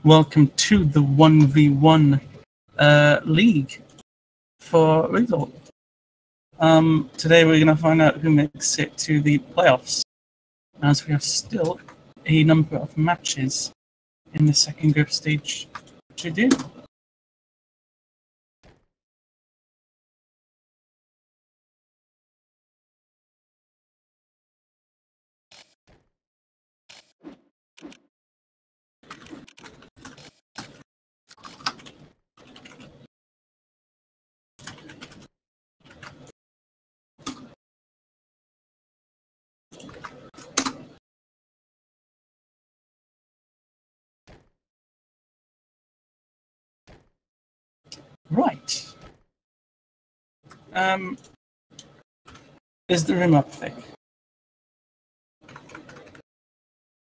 Welcome to the 1v1 league for Resort. Today we're going to find out who makes it to the playoffs, as we have still a number of matches in the second group stage to do. Right. Is the room up, Vic?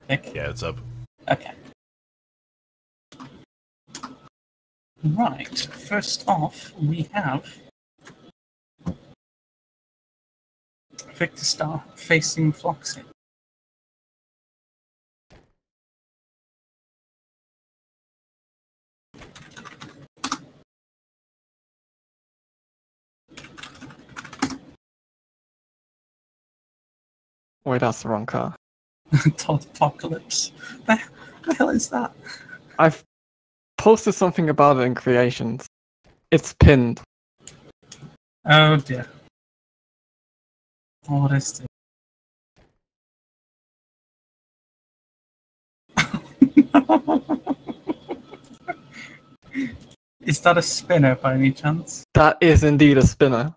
Vic? Yeah, it's up. Okay. Right. First off, we have Victor Star facing Floxy. Wait, that's the wrong car. Todd Apocalypse. The hell is that? I've posted something about it in Creations. It's pinned. Oh dear. What is this? Is that a spinner by any chance? That is indeed a spinner.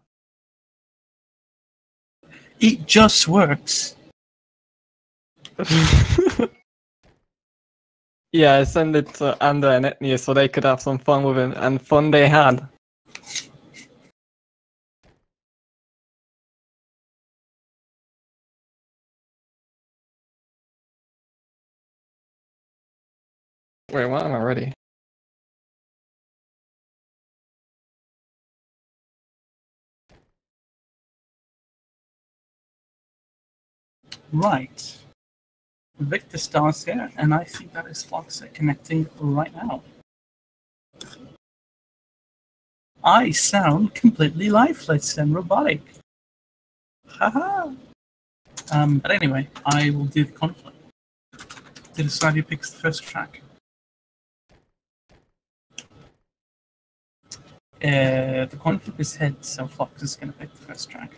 It just works. Yeah, I sent it to Ander and Etnia so they could have some fun with it, and fun they had. Wait, what am I ready? Right. Victor Star's here, and I think that is Floxy connecting right now. I sound completely lifeless and robotic. Haha. But anyway, I will do the conflict to decide who picks the first track. The conflict is head, so Fox is going to pick the first track.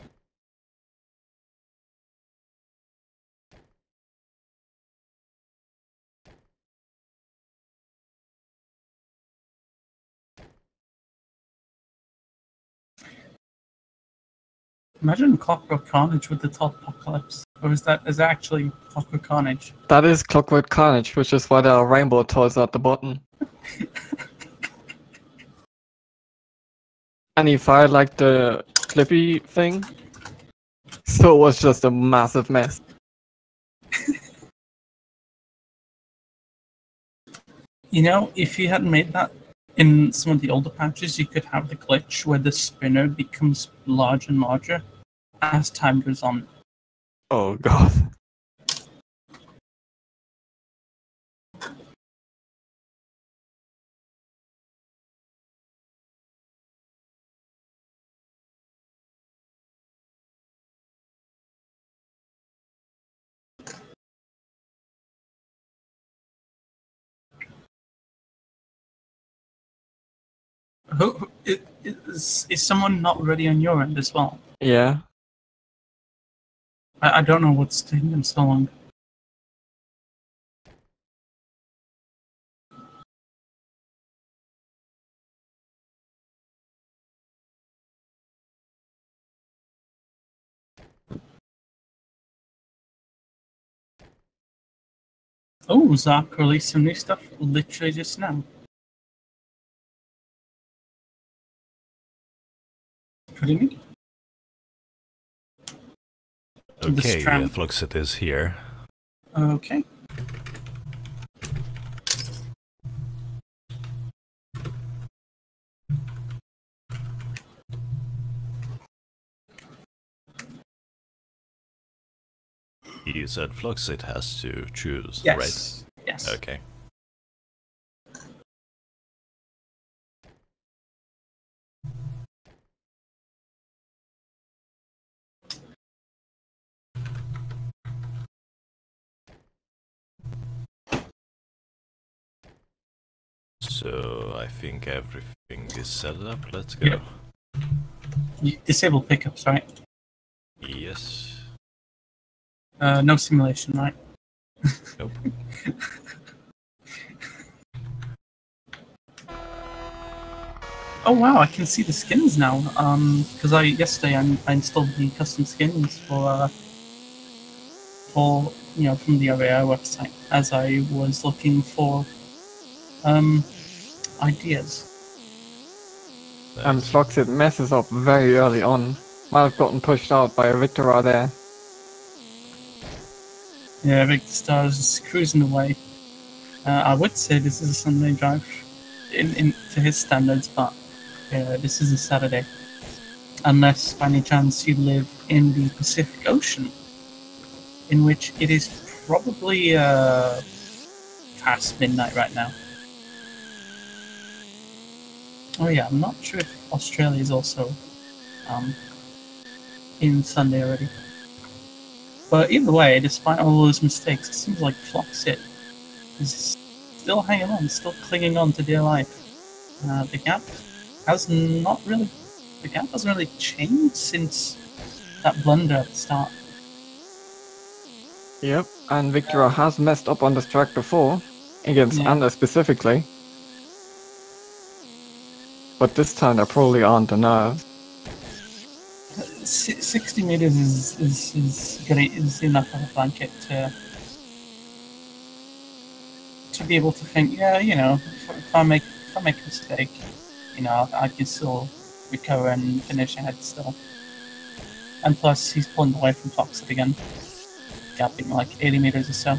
Imagine Clockwork Carnage with the Todd Apocalypse. Or is that actually Clockwork Carnage? That is Clockwork Carnage, which is why there are rainbow toys at the bottom. And he fired like the Clippy thing, so it was just a massive mess. You know, if you hadn't made that in some of the older patches, you could have the glitch where the spinner becomes larger and larger as time goes on. Oh god. Is someone not ready on your end as well? Yeah. I don't know what's taking them so long. Oh, Zach released some new stuff literally just now. Pretty neat. Okay, Fluxit is here. Okay. You said Fluxit has to choose, Yes. right? Yes. Okay. So I think everything is set up. Let's go. Yep. You disable pickups, right? Yes. No simulation, right? Nope. Oh wow, I can see the skins now. Because yesterday I installed the custom skins for from the RAI website as I was looking for ideas. Nice. And Floxit messes up very early on. Might have gotten pushed out by a Victora there. Yeah, Victor Stars is cruising away. I would say this is a Sunday drive to his standards, but this is a Saturday. Unless by any chance you live in the Pacific Ocean, in which it is probably past midnight right now. Oh yeah, I'm not sure if Australia is also in Sunday already. But either way, despite all those mistakes, it seems like Floxit is still hanging on, still clinging on to dear life. The gap hasn't really changed since that blunder at the start. Yep, and Victora has messed up on this track before, against Anders specifically. But this time there probably aren't the nerves. 60 meters is enough of a blanket to be able to think, yeah, if I make a mistake, I can still recover and finish ahead still. And plus, he's pulling away from Floxit again, gapping like 80 meters or so.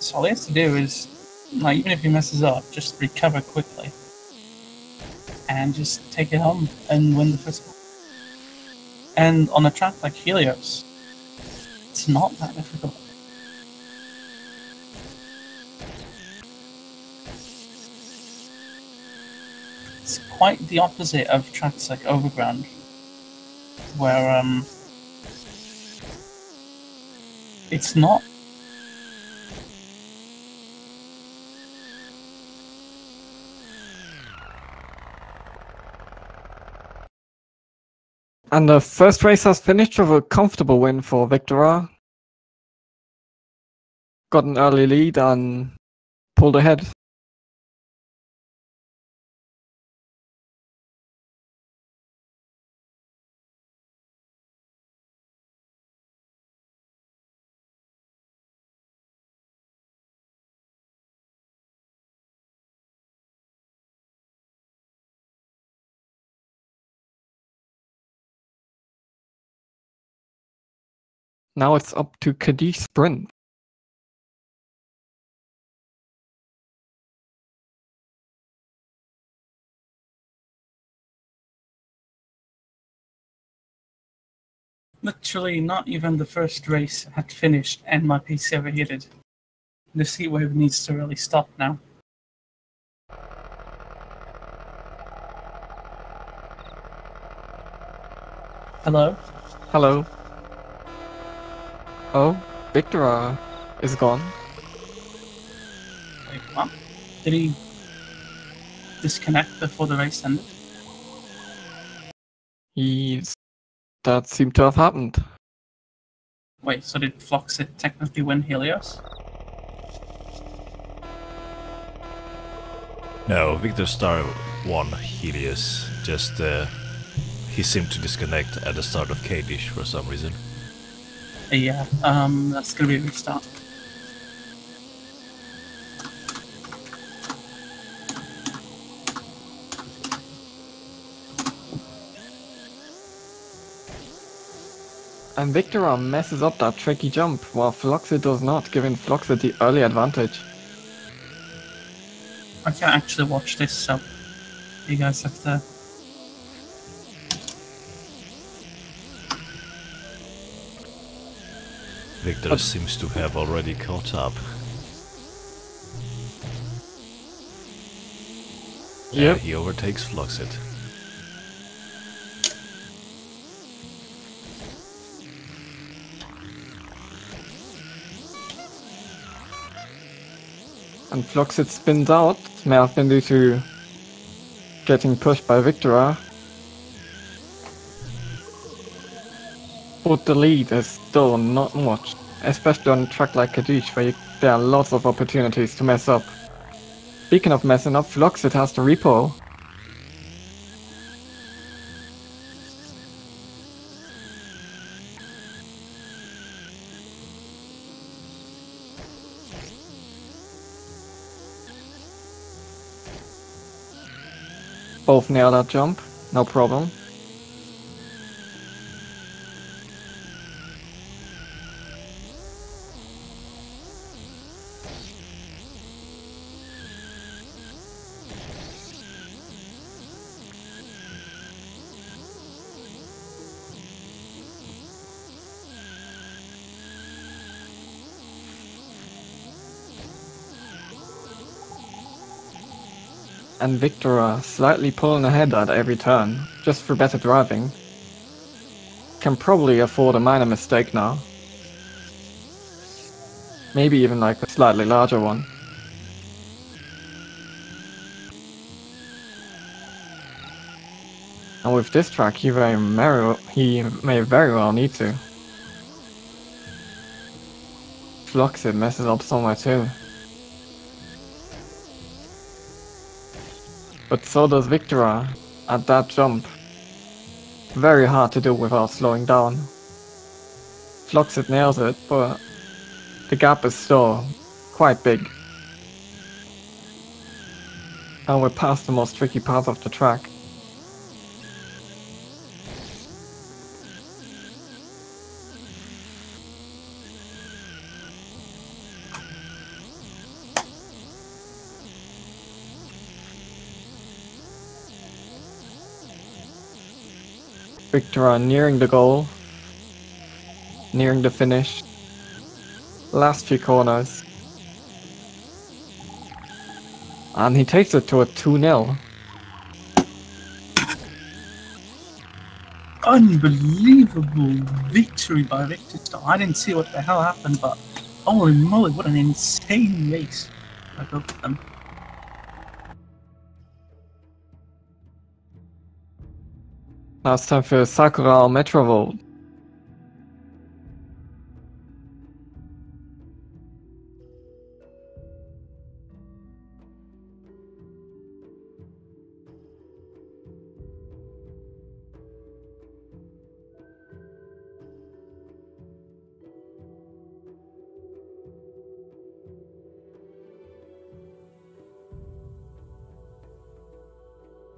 So all he has to do is, even if he messes up, just recover quickly. And just take it home and win the first one. And on a track like Helios, it's not that difficult. It's quite the opposite of tracks like Overground, where it's not. And the first race has finished with a comfortable win for Victora. Got an early lead and pulled ahead. Now it's up to Kadish Sprint. Literally, not even the first race had finished and my PC overheated. This heatwave needs to really stop now. Hello? Hello. Oh, Victora is gone. Wait, what? Did he disconnect before the race ended? That seemed to have happened. Wait, so did Floxit technically win Helios? No, Victor Star won Helios. Just he seemed to disconnect at the start of Kadish for some reason. Yeah, that's gonna be a restart. And Victora messes up that tricky jump, while Floxit does not, giving Floxit the early advantage. I can't actually watch this, so you guys have to. Victor seems to have already caught up. Yeah, he overtakes Floxit. And Floxit spins out. May have been due to getting pushed by Victora. But the lead is still not much, especially on a track like Kadish where there are lots of opportunities to mess up. Speaking of messing up, Floxit has the repo. Both nail that jump, no problem. And Victora slightly pulling ahead at every turn, just for better driving. Can probably afford a minor mistake now. Maybe even like a slightly larger one. And with this track, he may very well need to. Floxit messes up somewhere too. But so does Victora at that jump. Very hard to do without slowing down. Floxit nails it, but the gap is still quite big. And we're past the most tricky part of the track. Victora nearing the goal, nearing the finish, last few corners, and he takes it to a 2-0. Unbelievable victory by Victor Star. I didn't see what the hell happened, but holy moly, what an insane race by both of them. Now it's time for Sakura Metrovolt.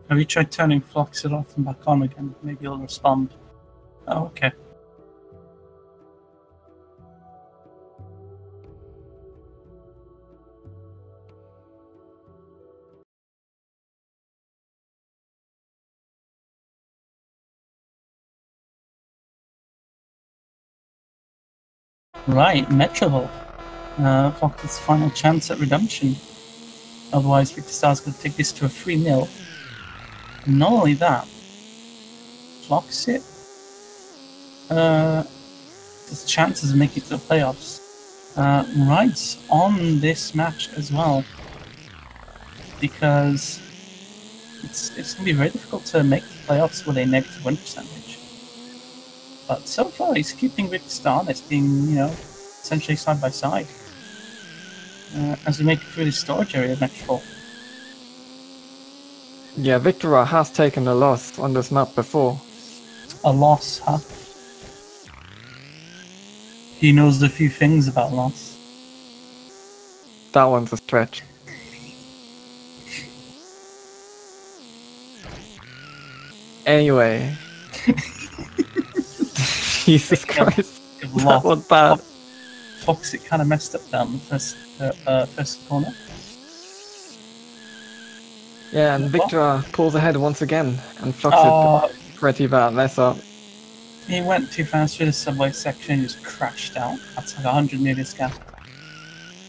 Have you tried turning Floxit off and back on again? Maybe he'll respond. Oh, okay. Right, Metrovolt. Floxit's final chance at redemption. Otherwise, Victor Star's going to take this to a 3-0. Not only that, Floxit, his chances of making it to the playoffs rides on this match as well, because it's going to be very difficult to make the playoffs with a negative win percentage. But so far, he's keeping Victor Star honest, being, essentially side by side as we make it through the storage area of match 4. Yeah, Victora has taken a loss on this map before. A loss, huh? He knows a few things about loss. That one's a stretch. Anyway. Jesus Christ. That was bad. Floxit kind of messed up down the first corner. Yeah, and Victora pulls ahead once again, and Floxit pretty bad mess up. He went too fast through the subway section and just crashed out. That's like 100 meters gap.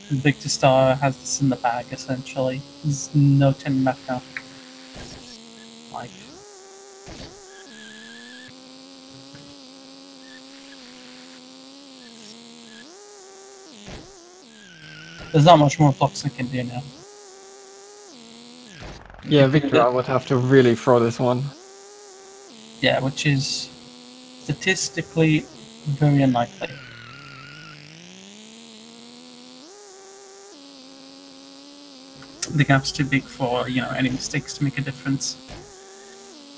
And Victor Star has this in the bag, essentially. There's no turning back now. Like... there's not much more Floxit can do now. Yeah, Victor would have to really throw this one. Yeah, which is statistically very unlikely. The gap's too big for, any mistakes to make a difference.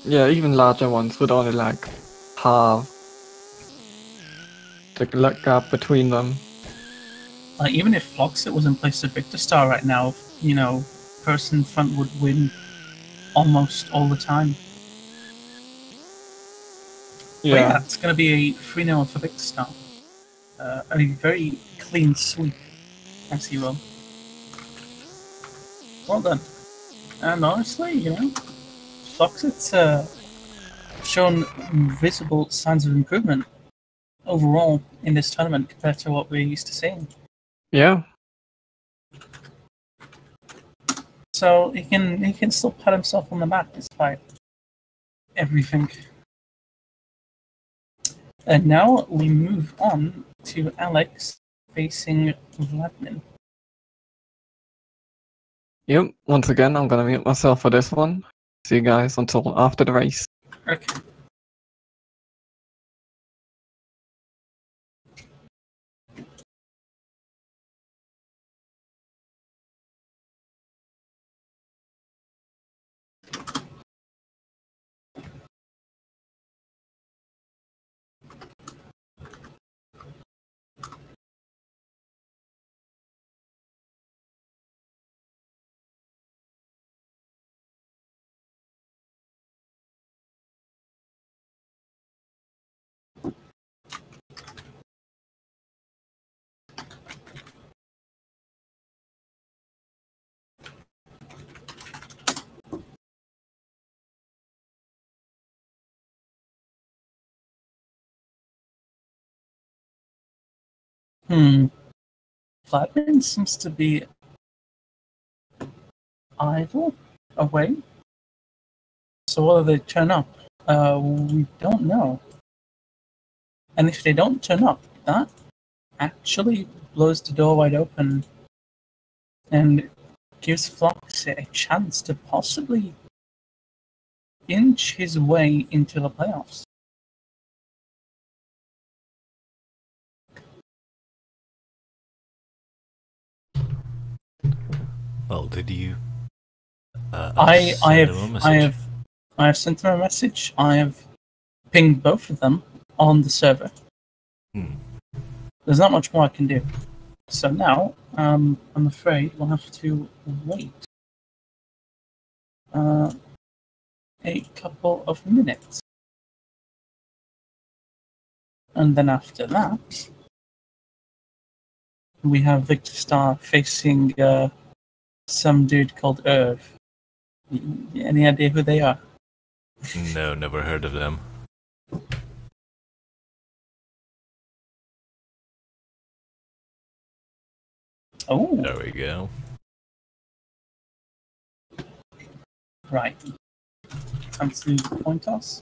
Yeah, even larger ones would only like halve the gap between them. Even if Floxit was in place of Victor Star right now, person in front would win almost all the time. Yeah. But yeah, it's going to be a 3-0 for Victor Star. A very clean sweep, as he will. Well done. And honestly, Floxit's shown visible signs of improvement overall in this tournament compared to what we're used to seeing. Yeah. So he can still pat himself on the back despite everything. And now we move on to Alex facing Vladimir. Yep, once again, I'm gonna mute myself for this one. See you guys until after the race. Okay. Vladimir seems to be idle, away. So whether they turn up, we don't know. And if they don't turn up, that actually blows the door wide open and gives Floxit a chance to possibly inch his way into the playoffs. Well, did you? I have sent them a message. I have pinged both of them on the server. There's not much more I can do. So now, I'm afraid we'll have to wait a couple of minutes. And then after that, we have Victor Star facing some dude called Irv. Any idea who they are? No, never heard of them. Oh, There we go. right. Time to coin toss.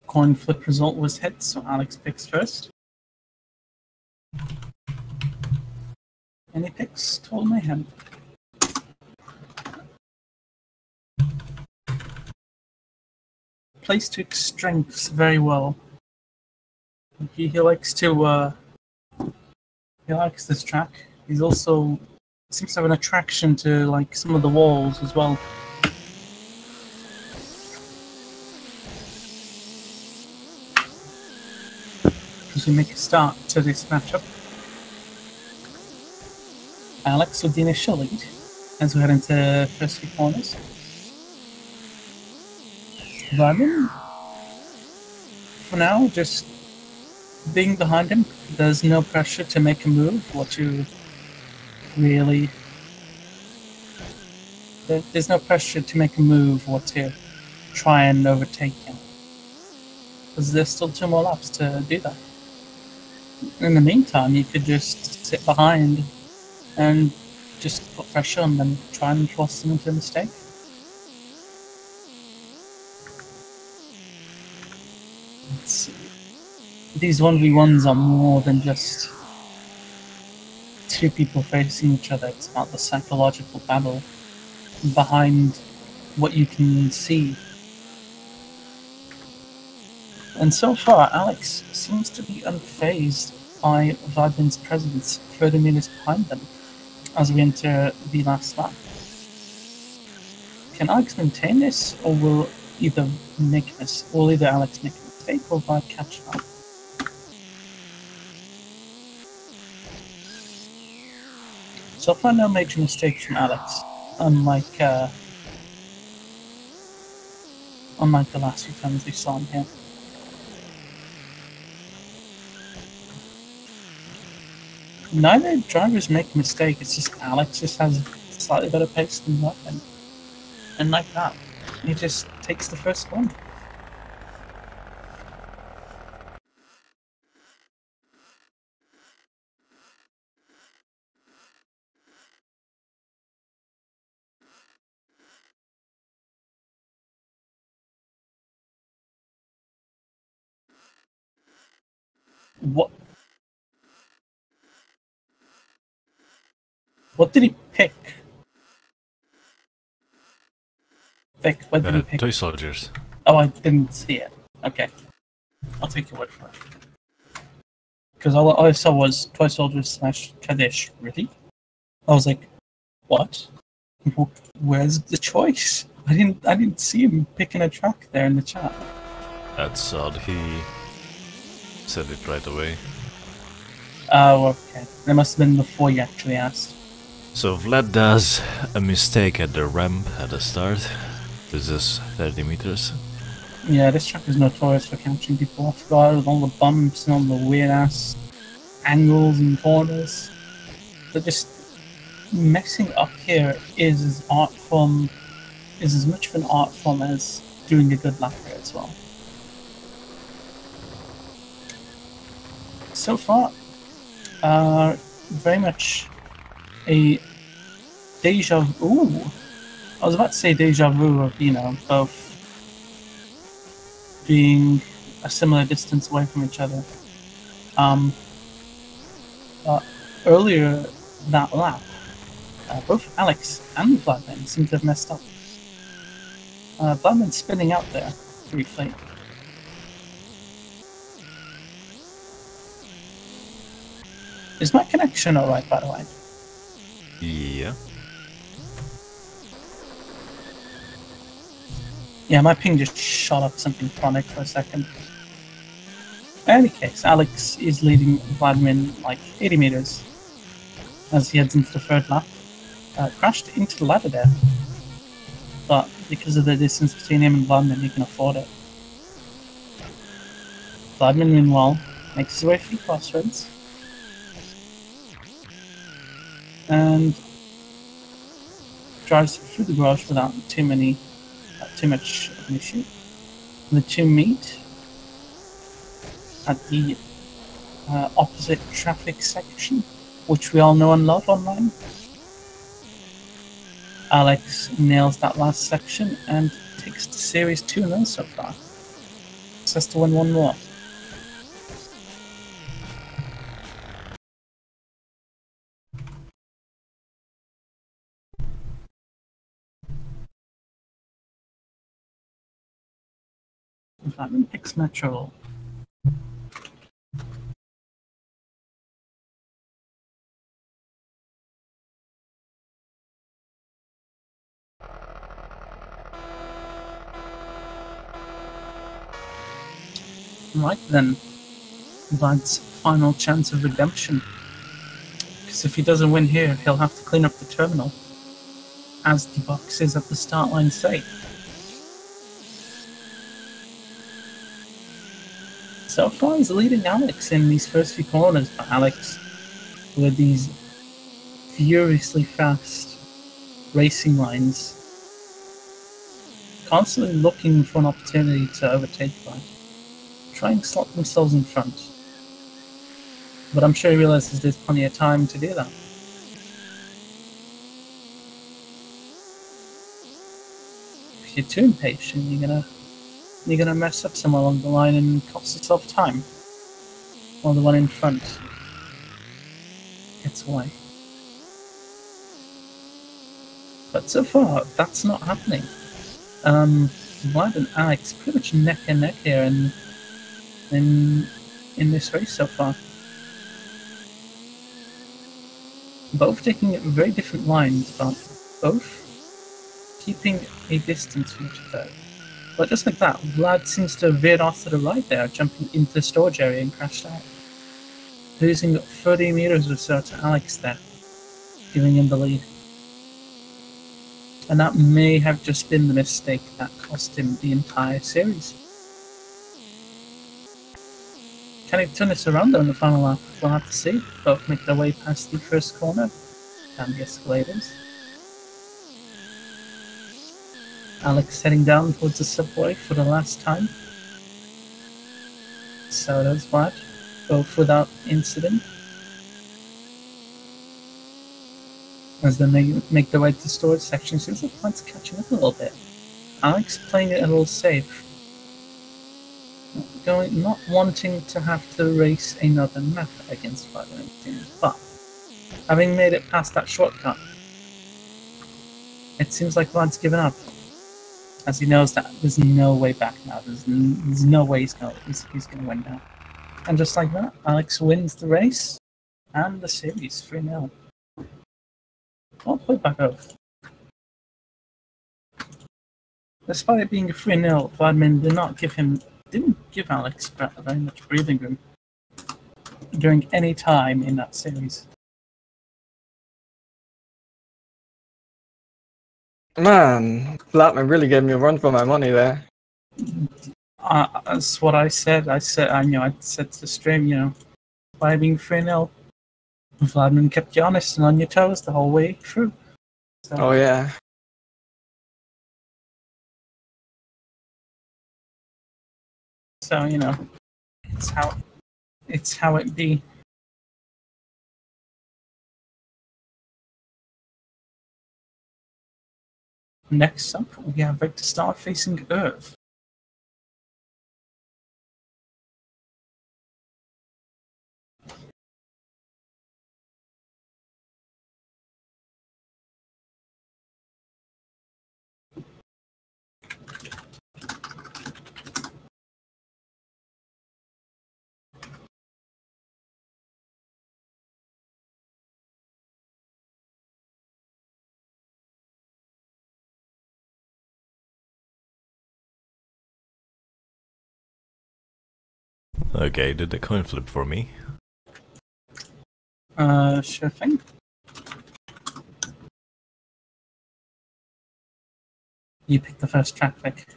Coin flip result was hit, so Alex picks first. And he picks Total Mayhem. Plays to his strengths very well. He likes to he likes this track. He's also seems to have an attraction to like some of the walls as well. As we make a start to this matchup, Alex with the initial lead as we head into first three corners. Vladimir, for now, just being behind him. There's no pressure to make a move or to really. There's no pressure to make a move or to try and overtake him. Because there's still 2 more laps to do that. In the meantime, you could just sit behind and just put pressure on them, try and force them into a mistake. these 1v1s are more than just two people facing each other. It's about the psychological battle behind what you can see. And so far, Alex seems to be unfazed by Vladim's presence 30 meters behind them as we enter the last lap. Can Alex maintain this, or will either Alex make a mistake or Vlad catch up? So far, no major mistakes from Alex, unlike the last few times we saw him here. Neither drivers make a mistake, it's just Alex just has a slightly better pace than Vladimir. And like that, he just takes the first one. What did he pick? Vic, what did he pick? Toy soldiers. Oh, I didn't see it. Okay. I'll take your word for it. Because all I saw was Toy Soldiers / Kaddish. Really? I was like, what? Where's the choice? I didn't see him picking a track there in the chat. That's odd. He said it right away. Oh, okay. That must have been before you actually asked. So Vlad does a mistake at the ramp at the start. This is 30 meters. Yeah, this track is notorious for catching people off guard with all the bumps and all the weird-ass angles and corners. But just messing up here is as much of an art form as doing a good lap here as well. So far, very much a deja vu. Ooh, I was about to say deja vu of, both being a similar distance away from each other. Earlier that lap, both Alex and Vladimir seem to have messed up. Vladimir spinning out there briefly. Is my connection alright, by the way? Yeah. Yeah, my ping just shot up something chronic for a second. In any case, Alex is leading Vladimir like 80 meters as he heads into the third lap. Crashed into the ladder there, but because of the distance between him and Vladimir, he can afford it. Vladimir, meanwhile, makes his way through crossroads and drives through the garage without too much of an issue. The two meet at the opposite traffic section, which we all know and love online. Alex nails that last section and takes the series 2-0 so far. So has to win one more. Vladimir picks Metro. Right then, Vlad's final chance of redemption. Because if he doesn't win here, he'll have to clean up the terminal, as the boxes at the start line say. So far, he's leading Alex in these first few corners, but Alex, with these furiously fast racing lines, constantly looking for an opportunity to overtake Vlad, trying to slot themselves in front. But I'm sure he realizes there's plenty of time to do that. If you're too impatient, you're gonna you're gonna mess up somewhere along the line and cost yourself time. While the one in front gets away. But so far, that's not happening. Vlad and Alex pretty much neck and neck here in this race so far. Both taking very different lines, but both keeping a distance from each other. But just like that, Vlad seems to have veered off to the right there, jumping into the storage area and crashed out. Losing 30 meters or so to Alex there, giving him the lead. And that may have just been the mistake that cost him the entire series. Can he turn this around though in the final lap? We'll have to see. Both make their way past the first corner, down the escalators. Alex heading down towards the subway for the last time. So does Vlad, both without incident. As they make their way to the storage section, seems like Vlad's catching up a little bit. Alex playing it a little safe. Not wanting to have to race another map against Vlad or anything, but having made it past that shortcut, it seems like Vlad's given up. As he knows that there's no way back now. There's no way he's gonna win now. And just like that, Alex wins the race and the series 3-0. I'll play back over. Despite it being a 3-0, Vladimir didn't give Alex very much breathing room during any time in that series. Man, Vladimir really gave me a run for my money there. That's what I said. I said to the stream, by being 3-0, Vladimir kept you honest and on your toes the whole way through. So, oh yeah. So it's how it be. Next up, we have Victor Star facing Irv. Okay, did the coin flip for me? Sure thing. You picked the first track, Vic.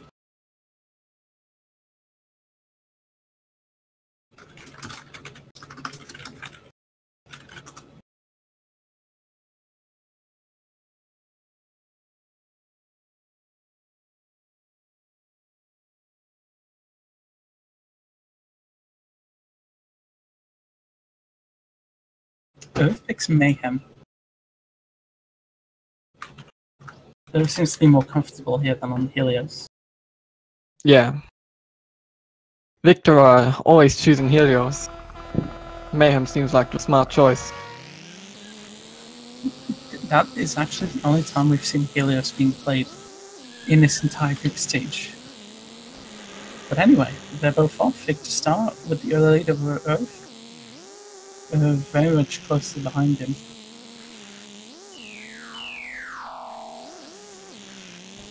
Irv picks Mayhem. Irv seems to be more comfortable here than on Helios. Yeah. Victor always choosing Helios. Mayhem seems like the smart choice. That is actually the only time we've seen Helios being played in this entire group stage. But anyway, they're both off. Victor Star with the early lead over Irv. Very much closely behind him.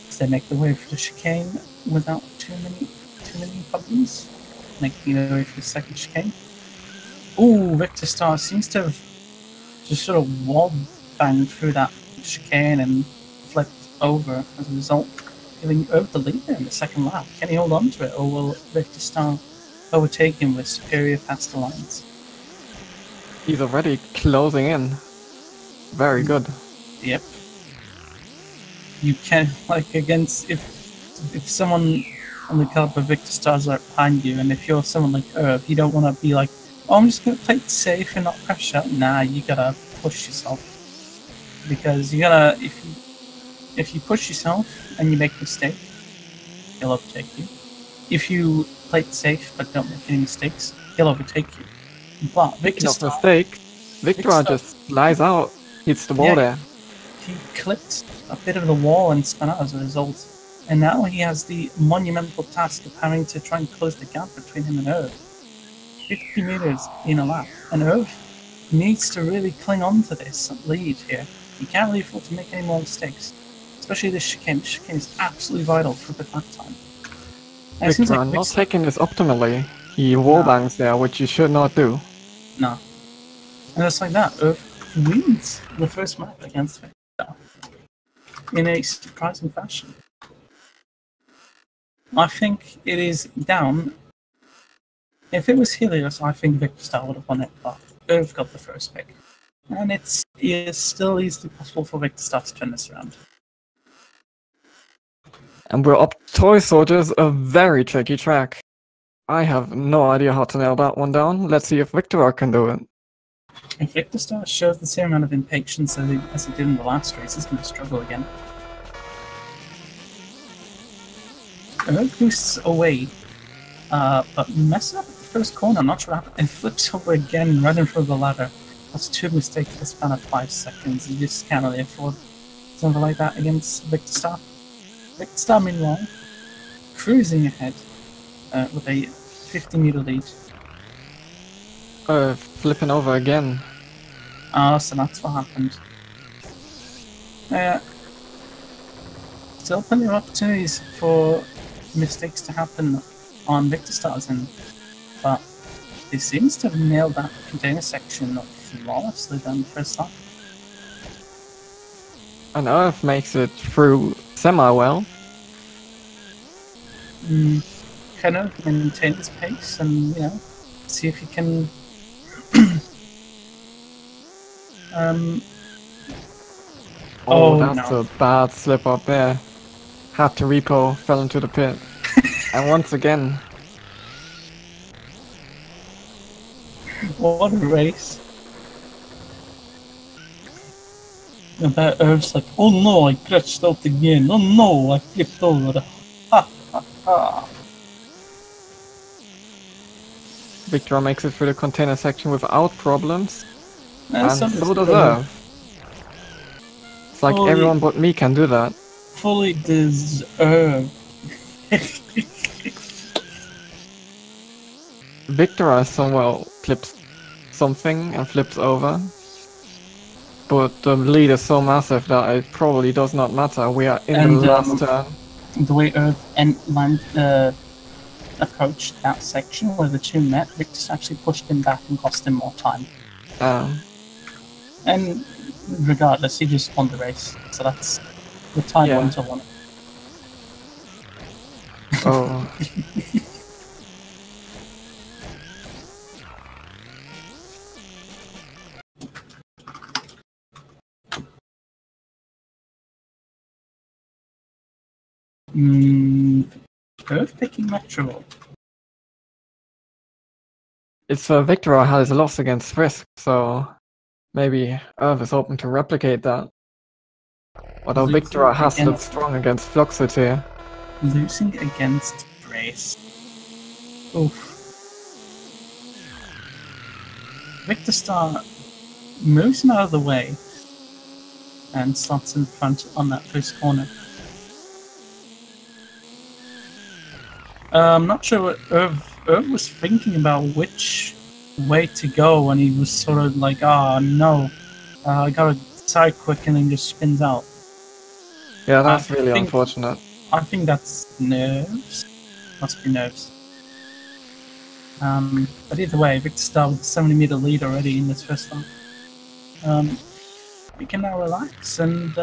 As they make their way for the chicane without too many problems. Making their way for the second chicane. Ooh, Victor Star seems to have just sort of wall banged through that chicane and flipped over as a result, giving Irv the lead there in the second lap. Can he hold on to it, or will Victor Star overtake him with superior faster lines? He's already closing in. Very good. Yep. You can, against if someone on the caliber of Victor Star's right behind you, and if you're someone like Irv, you don't want to be like, oh, I'm just going to play it safe and not crash out. Nah, you gotta push yourself. Because you gotta, if you push yourself and you make a mistake, he'll overtake you. if you play it safe but don't make any mistakes, he'll overtake you. But Victor No Star, mistake. Victor just flies out, hits the wall Yeah. there. he clipped a bit of the wall and spun out as a result. And now he has the monumental task of having to try and close the gap between him and Irv. 50 meters in a lap. And Irv needs to really cling on to this lead here. He can't really afford to make any more mistakes. Especially this chicane. This chicane is absolutely vital for the lap time. And it seems Victor like not taking this optimally. He wallbangs there, which you should not do. No. And just like that, Irv wins the first map against Victor in a surprising fashion. I think it is down. If it was Helios, I think Victor Star would have won it, but Irv got the first pick. And it is still easily possible for Victor Star to turn this around. And we're up Toy Soldiers, a very tricky track. I have no idea how to nail that one down. Let's see if Victor can do it. If Victor Star shows the same amount of impatience as he did in the last race, he's going to struggle again. Irv boosts away, but messes up at the first corner, not sure what happened, and flips over again right in front of the ladder. That's two mistakes in the span of 5 seconds. You just can't really afford something like that against Victor Star. Victor Star, meanwhile, cruising ahead with a 50-meter lead. Flipping over again. So that's what happened. Still plenty of opportunities for mistakes to happen on Victor Star's end, but he seems to have nailed that container section flawlessly done the first time. And Earth makes it through semi-well. Kind of maintain his pace and, see if he can that's no. a bad slip up there. Had to repo, fell into the pit. And once again, what a race. And that Irv's like, oh no, I crashed out again. Oh no, I flipped over. Ha ha ha. Victor makes it through the container section without problems. And So so does Irv. It's like Fully- everyone but me can do that. Fully deserved. Victor somewhere clips something and flips over. But the lead is so massive that it probably does not matter. We are in And, the last turn. The way Irv and Land approached that section where the two met, Victor actually pushed him back and cost him more time. And regardless, he just won the race. So that's the time Yeah. went to one. Oh. Irv picking Metro. It's Victor had his loss against Frisk, so maybe Irv is hoping to replicate that. Although Losing Victor has looked against- strong against Fluxit here. Losing against Brace. Oof. Victor Star moves him out of the way and slots in front on that first corner. I'm not sure what Irv was thinking about which way to go, and he was sort of like, oh no, I gotta decide quick, and then just spins out. Yeah, that's I really think- unfortunate. I think that's nerves. Must be nerves. But either way, Victor Star with a 70-meter lead already in this first lap. We can now relax and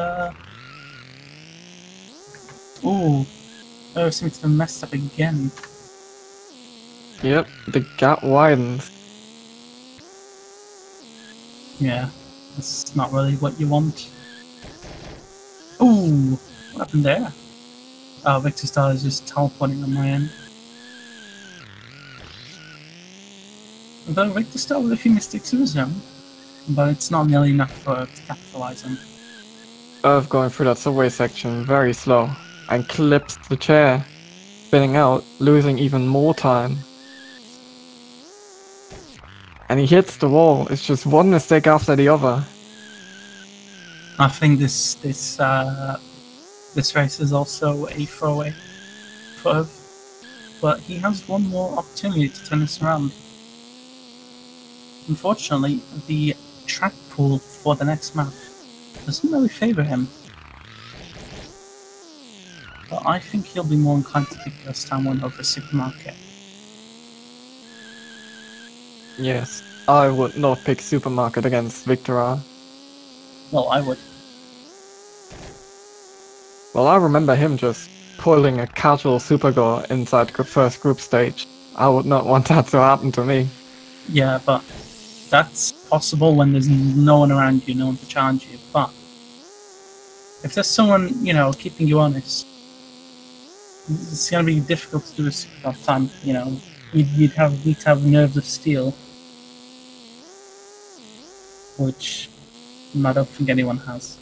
Irv seems to have messed up again. Yep, the gap widens. Yeah, that's not really what you want. Ooh, what happened there? Oh, Victor Star is just teleporting on my end. Although Victor Star with a few mistakes of his own, but it's not nearly enough for Irv to capitalize on. Irv going through that subway section very slow and clips the chair. spinning out, losing even more time. And he hits the wall. It's just one mistake after the other. I think this race is also a throwaway for Irv. But he has one more opportunity to turn this around. Unfortunately, the track pool for the next map doesn't really favour him. But I think he'll be more inclined to pick Ghost Town 1 over Supermarket. Yes, I would not pick Supermarket against Victora. Well, I would. Well, I remember him just pulling a casual Supergore inside the first group stage. I would not want that to happen to me. Yeah, but that's possible when there's no one around you, no one to challenge you. But if there's someone, you know, keeping you honest, it's going to be difficult to do a super time. You know, you'd need to have nerves of steel, which I don't think anyone has.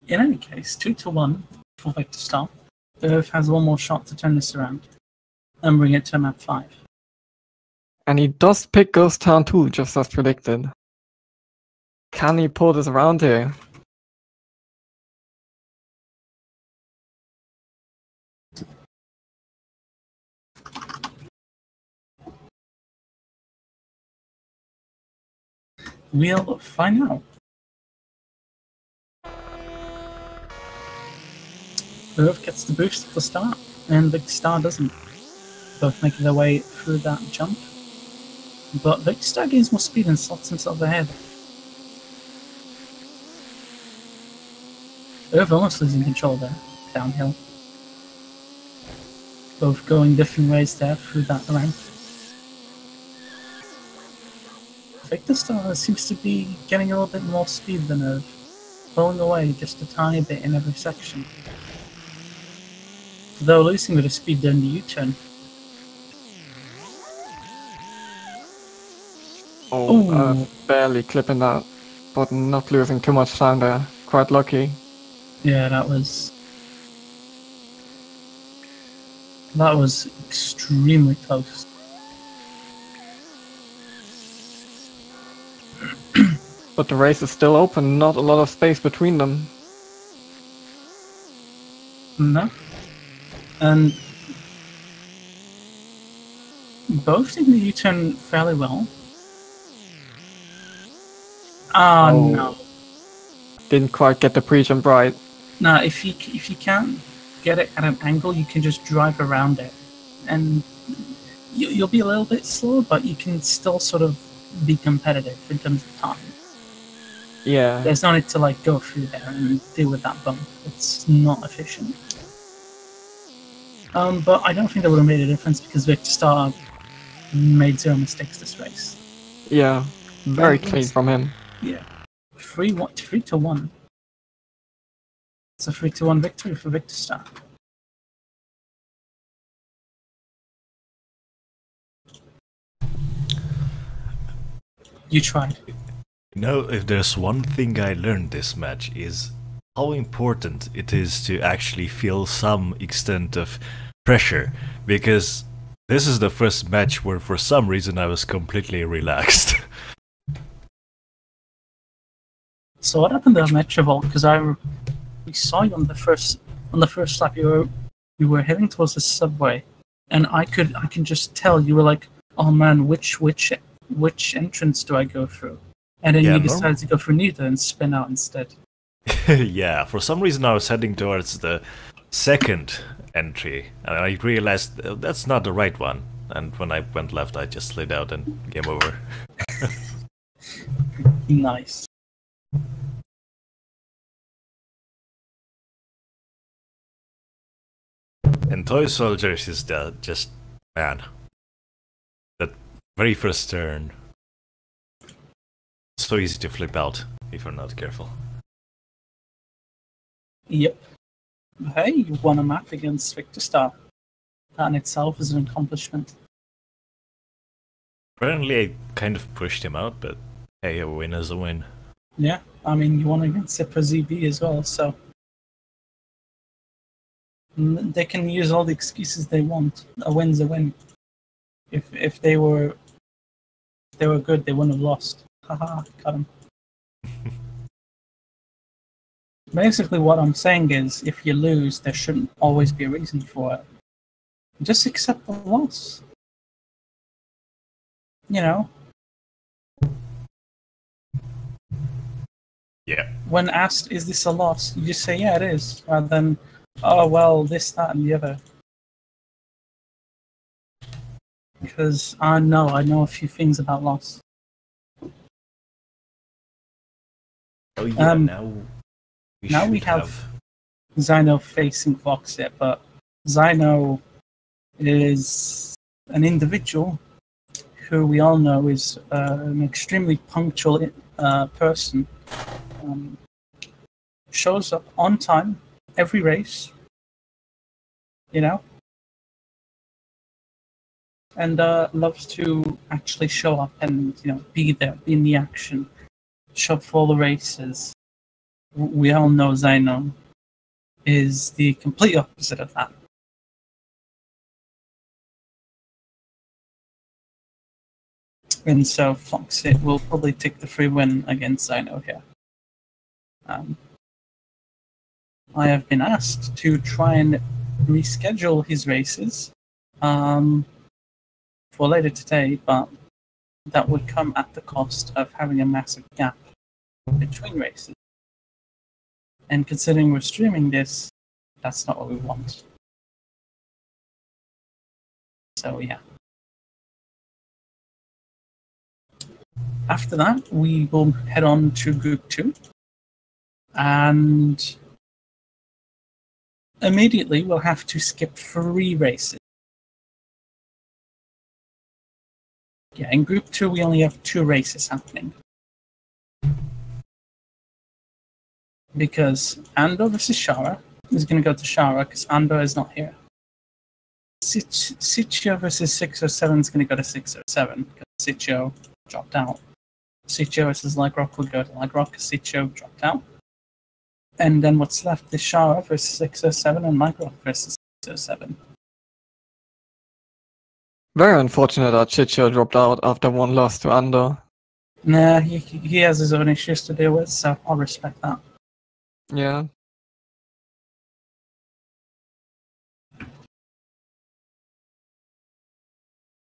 In any case, 2-1 for Victor Star. Irv has one more shot to turn this around and bring it to map 5. And he does pick Ghost Town 2, just as predicted. Can he pull this around here? We'll find out. Irv gets the boost at the start, and Victor Star doesn't. Both making their way through that jump. But Victor Star gains more speed and slots himself ahead. Irv almost losing control there, downhill. Both going different ways there through that ramp. Victor Star seems to be getting a little bit more speed than Irv, pulling away just a tiny bit in every section. Though losing with the speed during the U-turn. Barely clipping that, but not losing too much time there. Quite lucky. Yeah, that was extremely close. But the race is still open, not a lot of space between them. No. And both did the U-turn fairly well. No. Didn't quite get the pre-jump right. No, if you can't get it at an angle, you can just drive around it. And you'll be a little bit slower, but you can still sort of be competitive in terms of time. Yeah. There's no need to like go through there and deal with that bump. It's not efficient. But I don't think that would have made a difference because Victor Star made 0 mistakes this race. Yeah, very clean from him. Yeah, 3-1. It's a 3-1 victory for Victor Star. You tried. You know, if there's one thing I learned this match is how important it is to actually feel some extent of pressure, because this is the first match where for some reason I was completely relaxed. So what happened there, Metrovolt? Because we saw you on the first lap. You were heading towards the subway, and I can just tell you were like, oh man, which entrance do I go through? And then you decided to go through neither and spin out instead. Yeah, for some reason I was heading towards the second entry, and I realized that's not the right one. And when I went left, I just slid out and game over. Nice. And Toy Soldiers is just, man, that very first turn. So easy to flip out if you're not careful. Yep. Hey, you won a map against Victor Star. That in itself is an accomplishment. Apparently I kind of pushed him out, but hey, a win is a win. Yeah, I mean, you won against Cipra ZB as well, so They can use all the excuses they want. A win's a win. If they were good, they wouldn't have lost. Haha, got him. Basically, what I'm saying is, if you lose, there shouldn't always be a reason for it. Just accept the loss. You know? Yeah. When asked, is this a loss? You just say, yeah, it is. Rather than, oh, well, this, that, and the other. Because I know a few things about loss. Oh yeah, now we have Zyno facing Foxit, but Zyno is an individual who we all know is an extremely punctual person. Shows up on time every race, you know, and loves to actually show up and, you know, be there, be in the action, show up for all the races. We all know Zyno is the complete opposite of that. And so Foxit will probably take the free win against Zyno here. I have been asked to try and reschedule his races for later today, but that would come at the cost of having a massive gap between races. And considering we're streaming this, that's not what we want. So yeah. After that, we will head on to Group 2. And immediately we'll have to skip 3 races. Yeah, in Group 2 we only have 2 races happening. Because Ando versus Shara is going to go to Shara because Ando is not here. Sitio versus 607 is going to go to 607 because Sitio dropped out. Sitio versus Lightrock will go to Lightrock because Sitio dropped out. And then what's left is Shara versus 607 and Lightrock versus 607. Very unfortunate that Chicho dropped out after one loss to Ando. Nah, he has his own issues to deal with, so I'll respect that. Yeah.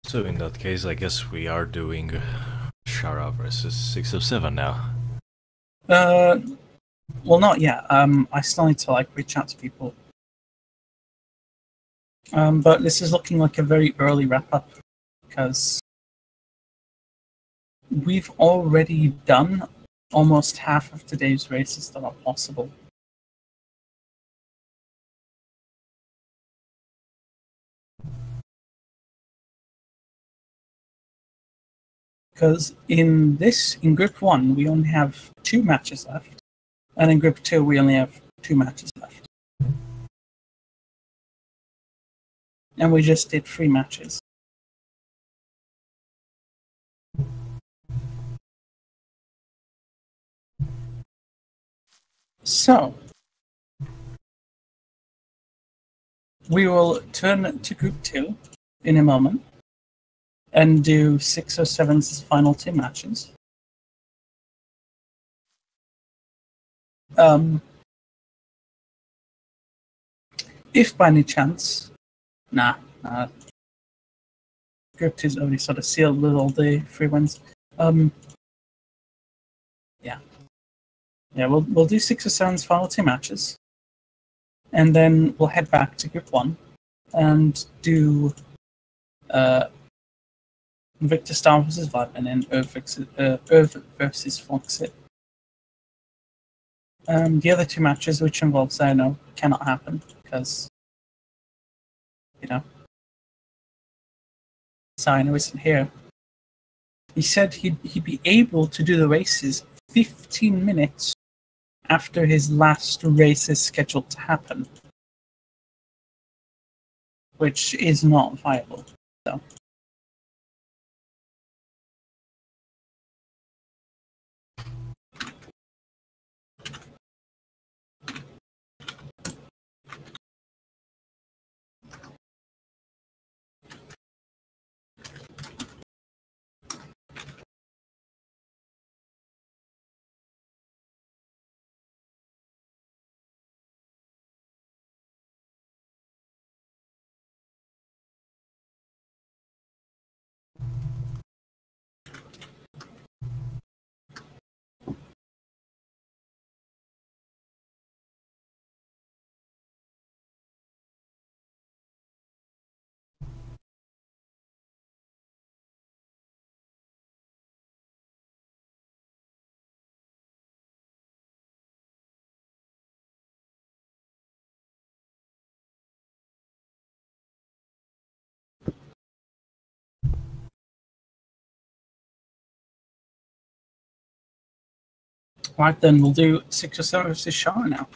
So in that case, I guess we are doing Shara versus 607 now. Well, not yet. I still need to reach out to people. But this is looking like a very early wrap up because we've already done almost half of today's races that are possible. Because in Group 1, we only have 2 matches left. And in Group 2, we only have 2 matches left. And we just did 3 matches. So, we will turn to Group 2 in a moment and do 607's final 2 matches. If by any chance, Group 2 is already sort of sealed with all the 3 wins. Yeah, we'll do 607's final 2 matches, and then we'll head back to Group 1 and do Victor Star versus Vlad, and then Irv versus Foxit. The other 2 matches, which involve Zyno, cannot happen because, you know, Zyno isn't here. He said he'd be able to do the races 15 minutes after his last race is scheduled to happen, which is not viable. So. Right then, we'll do 6 or 7 versus Shara now.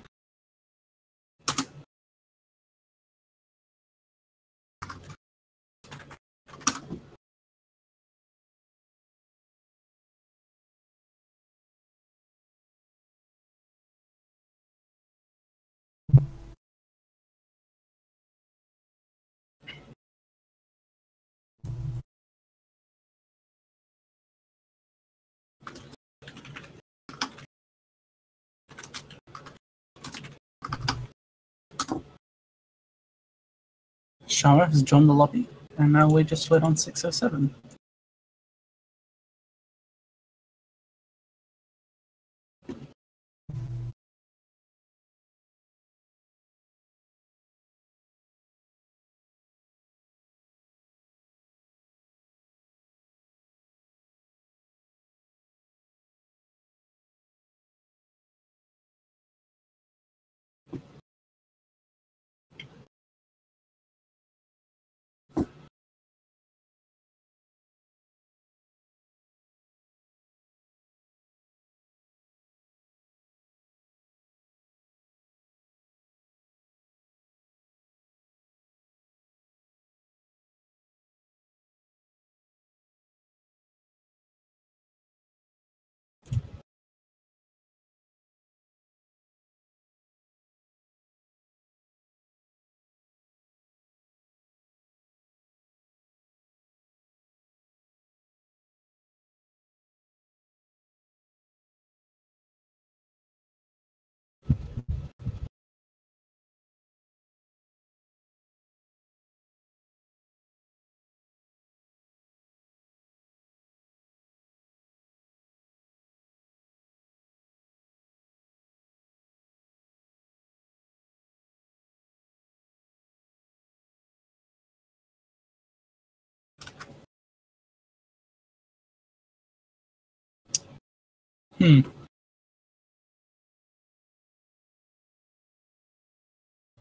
Shara has joined the lobby, and now we just wait on 607.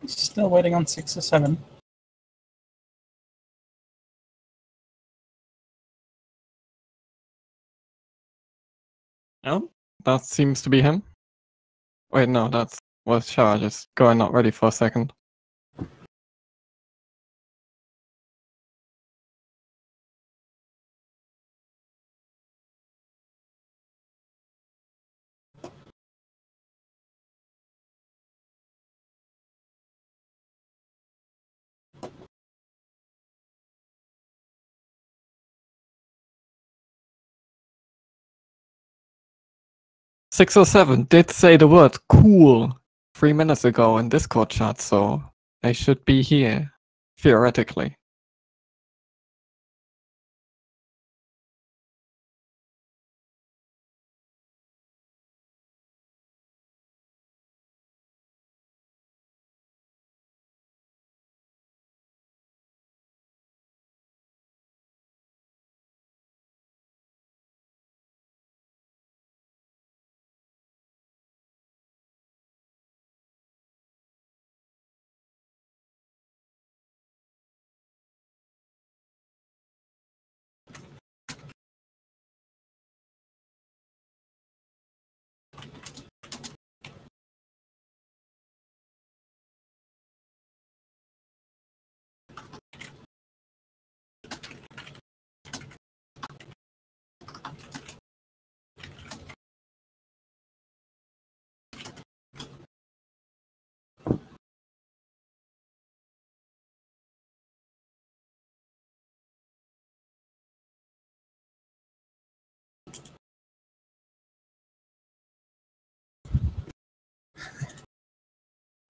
Still waiting on 6 or 7. Yeah, that seems to be him. Wait, no, that was Shara just going not ready for a second. Six or seven did say the word cool 3 minutes ago in Discord chat, so they should be here, theoretically.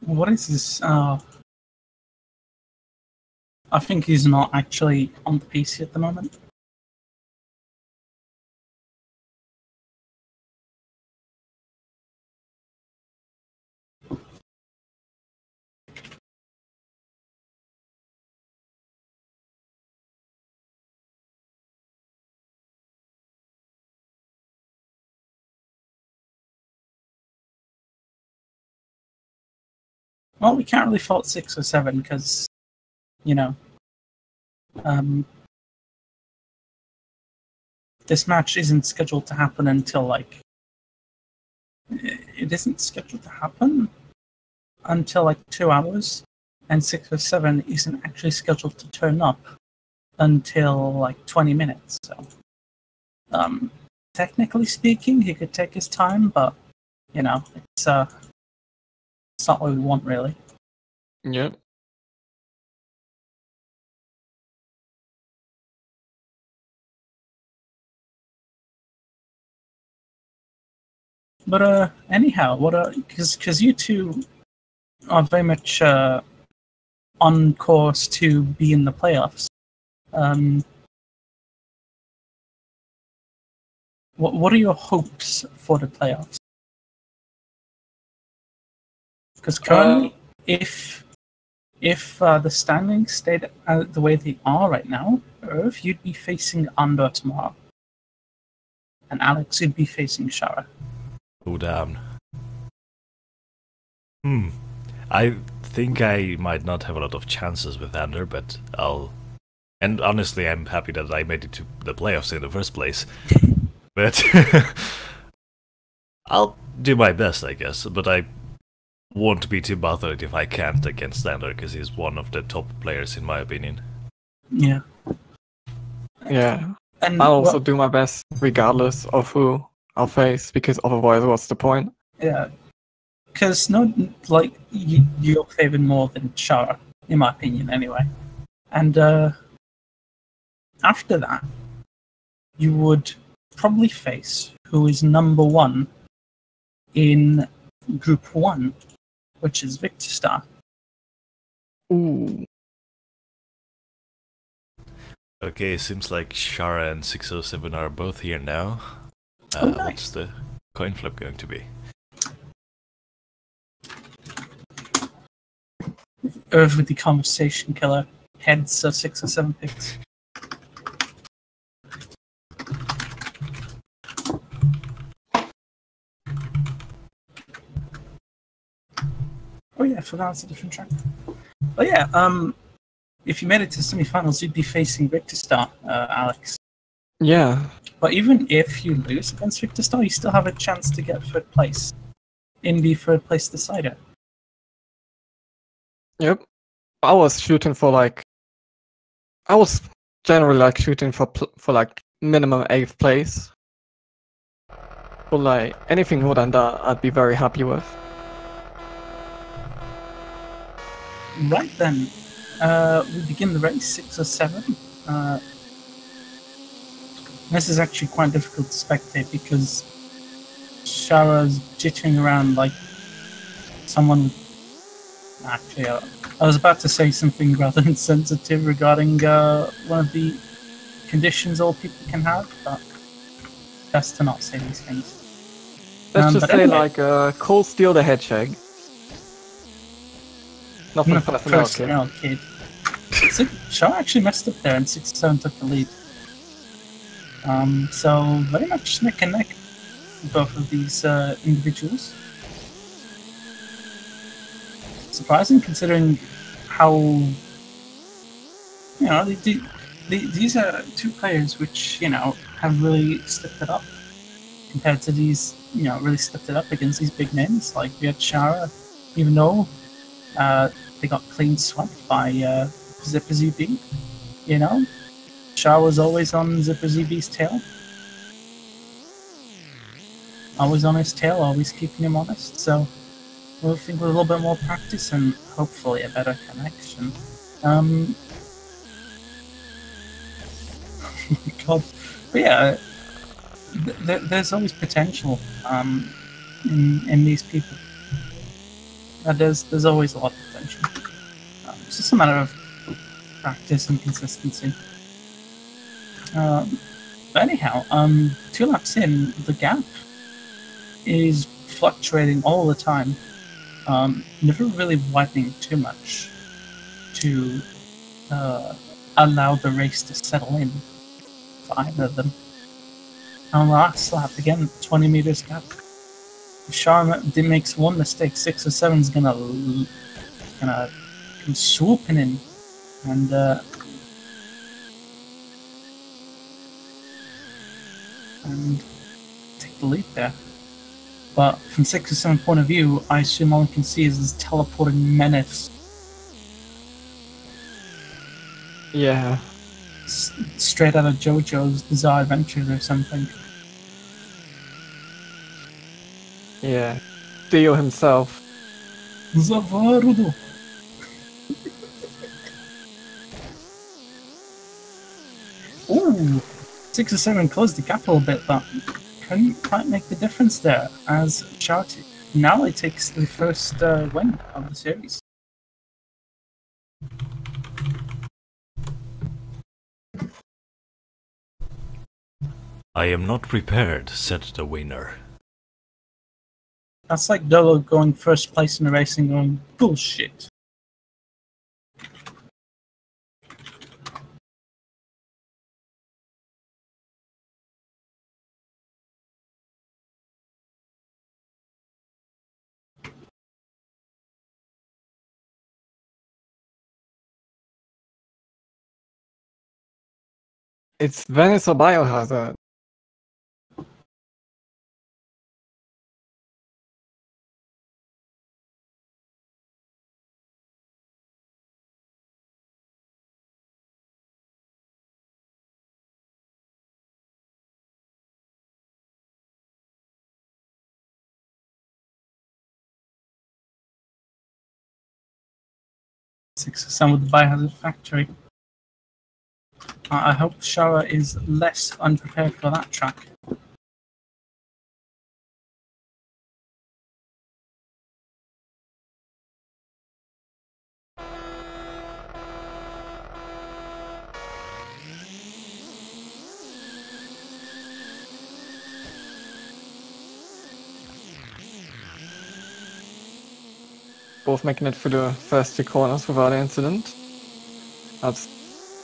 What is this? I think he's not actually on the PC at the moment. Well, we can't really fault 6 or 7 because, you know, this match isn't scheduled to happen until like it isn't scheduled to happen until like 2 hours, and 607 isn't actually scheduled to turn up until like 20 minutes. So, technically speaking, he could take his time, but you know, it's not what we want really. Yep. But anyhow, because you two are very much on course to be in the playoffs. What are your hopes for the playoffs? Because currently, if the standings stayed the way they are right now, Irv, you'd be facing Andor tomorrow, and Alex, you'd be facing Shara. Oh, damn. I think I might not have a lot of chances with Ander, but I'll... And honestly, I'm happy that I made it to the playoffs in the first place. But I'll do my best, I guess. But I won't be too bothered if I can't against Ander, because he's one of the top players in my opinion. Yeah. Yeah. And I'll also do my best regardless of who I'll face, because otherwise what's the point? Yeah. Because you're favored more than Shara, in my opinion, anyway. And after that, you would probably face who is number 1 in Group 1, which is Victor Star. Ooh. Okay, seems like Shara and 607 are both here now. Nice. What's the coin flip going to be? Irv with the conversation killer. Heads, so 607 picks. Oh yeah, I forgot it's a different track. But yeah, if you made it to semifinals, you'd be facing Victor Star, Alex. Yeah. But even if you lose against Victor Star, you still have a chance to get 3rd place in the 3rd place decider. Yep. I was shooting for I was generally shooting for minimum 8th place. But anything more than that, I'd be very happy with. Right then, we begin the race, 607. This is actually quite difficult to spectate because Shara's jittering around like someone. Actually, I was about to say something rather insensitive regarding one of the conditions all people can have, but best to not say these things. Let's just say anyway, Cole Steal the Hedgehog. Nothing personal, kid. Shara actually messed up there, and 6-7 took the lead. So very much neck and neck, both of these individuals. Surprising considering how these are 2 players which have really stepped it up compared to these really stepped it up against these big names. Like we had Shara, even though they got clean swept by Zipper ZB. Shara was always on Zipper ZB's tail. Always on his tail, always keeping him honest. So we'll think with a little bit more practice and hopefully a better connection. God. But yeah, there's always potential in these people. There's always a lot of potential. It's just a matter of practice and consistency. But anyhow, 2 laps in, the gap is fluctuating all the time. Never really widening too much to allow the race to settle in for either of them. On the last lap, again, 20 meters gap. If Shara makes one mistake, 6-7 is gonna come swooping in and take the lead there. But from 6 or 7 point of view, I assume all I can see is this teleporting menace Yeah. straight out of JoJo's Bizarre Adventures or something. Yeah. Dio himself. Zavarudo. Ooh, 6 or 7 closed the gap a little bit, but couldn't quite make the difference there as Shouty now takes the first win of the series. I am not prepared, said the winner. That's like Dolo going first place in the race and going, bullshit. It's Venice or Biohazard. Six or 7 with the Biohazard Factory. I hope Shara is less unprepared for that track. Both making it through the first 2 corners without incident. That's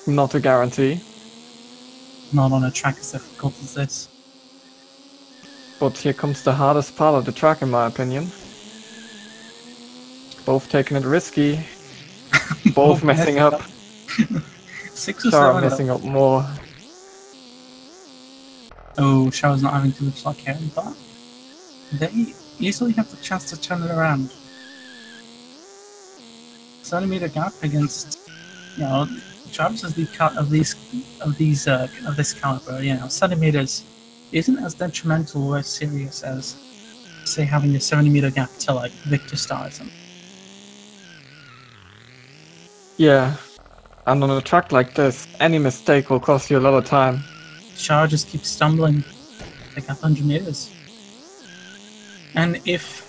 not a guarantee. Not on a track as difficult as this. But here comes the hardest part of the track, in my opinion. Both taking it risky. Both messing up. 6 or Shara 7 messing up more. Oh, Shara's not having too much luck here, but they easily have the chance to turn it around. Centimeter gap against, you know, Travis is the cut of this caliber. You know, centimeters isn't as detrimental or as serious as, say, having a 70-meter gap to like Victor Star or something. Yeah. And on a track like this, any mistake will cost you a lot of time. Shara just keeps stumbling, like 100 meters. And if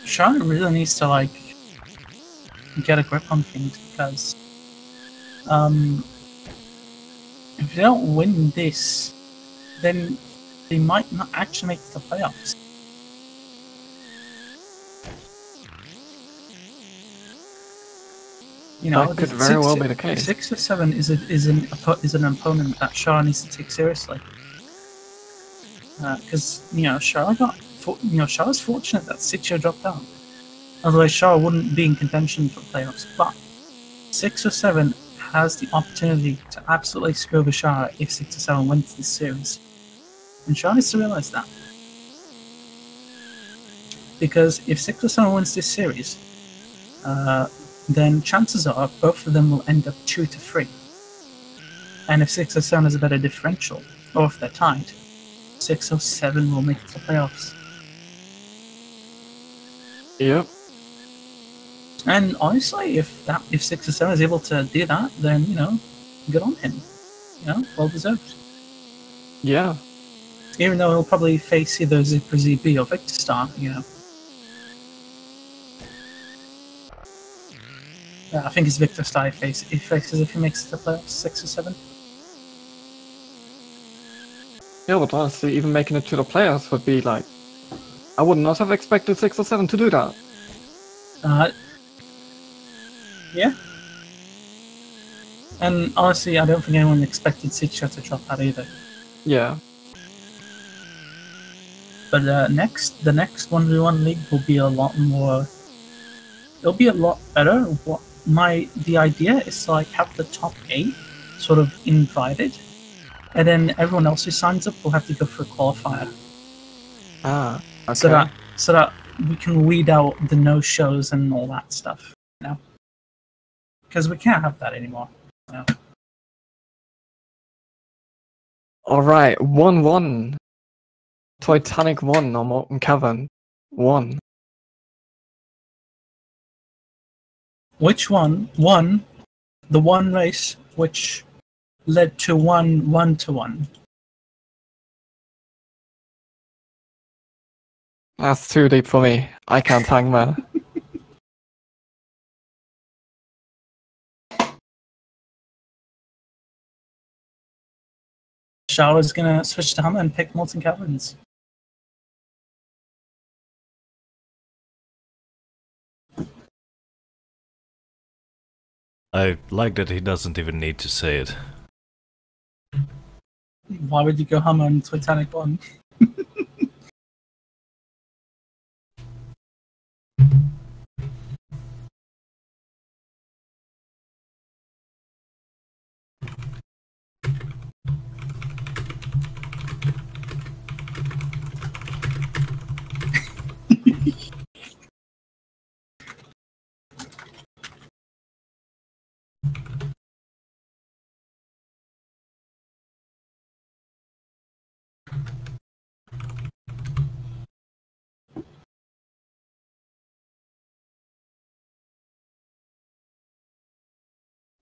Shara really needs to like get a grip on things, because if they don't win this, then they might not actually make the playoffs. You know, That could very well be the case. 6 or 7 is an opponent that Shara needs to take seriously, because you know Shara's fortunate that Sitcha dropped out. Otherwise, Shara wouldn't be in contention for playoffs. But 6 or 7 has the opportunity to absolutely screw over Shara if 6 or 7 wins this series, and Shara needs to realize that. Because if 6 or 7 wins this series, then chances are both of them will end up 2-3. And if 6 or 7 is a better differential, or if they're tied, 6 or 7 will make it to the playoffs. Yep. And honestly, if 6 or 7 is able to do that, then, you know, good on him. You know, well deserved. Yeah. Even though he'll probably face either Zipper ZB or Victor Star, you know. Yeah, I think it's Victor Star he faces if he makes it to the playoffs, 6 or 7. Yeah, but honestly, even making it to the playoffs would be like... I would not have expected 6 or 7 to do that. Yeah. And honestly, I don't think anyone expected Sitcha to drop out either. Yeah. But the next 1v1 league will be a lot more... It'll be a lot better. The idea is to like have the top 8 sort of invited and then everyone else who signs up will have to go for a qualifier. Ah, okay. So that we can weed out the no-shows and all that stuff, you know? Because we can't have that anymore. You know? Alright, 1-1. Titanic 1 on Molten Cavern 1. Which one? The one race which led to 1-1-1. That's too deep for me. I can't hang, man. Shara's gonna switch to Hammer and pick Molten Caverns. I like that he doesn't even need to say it. Why would you go Hammer on Titanic 1?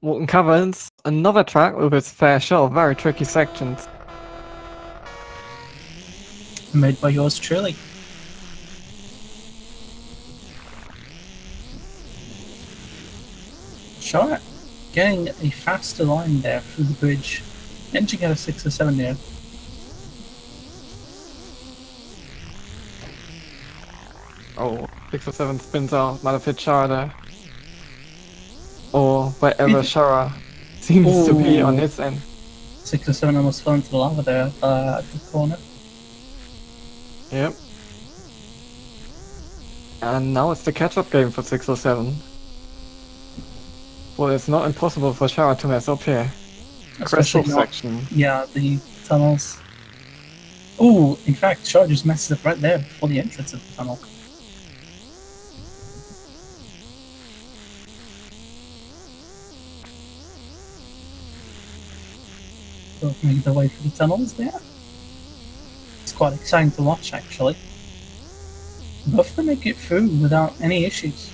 Molten Caverns, another track with its fair share of very tricky sections. Made by yours truly. Shara getting a faster line there through the bridge. Didn't you get a 6 or 7 there? Oh, 6 or 7 spins out, might have hit Shara there. Or wherever Shara seems to be on his end. 6 or 7 almost fell into the lava there at the corner. Yep. And now it's the catch-up game for 6 or 7. Well, it's not impossible for Shara to mess up here. Especially Crystal section. Yeah, the tunnels. Oh, in fact, Shara just messes up right there before the entrance of the tunnel. Both make their way through the tunnels there. It's quite exciting to watch, actually. Both of them make it through without any issues.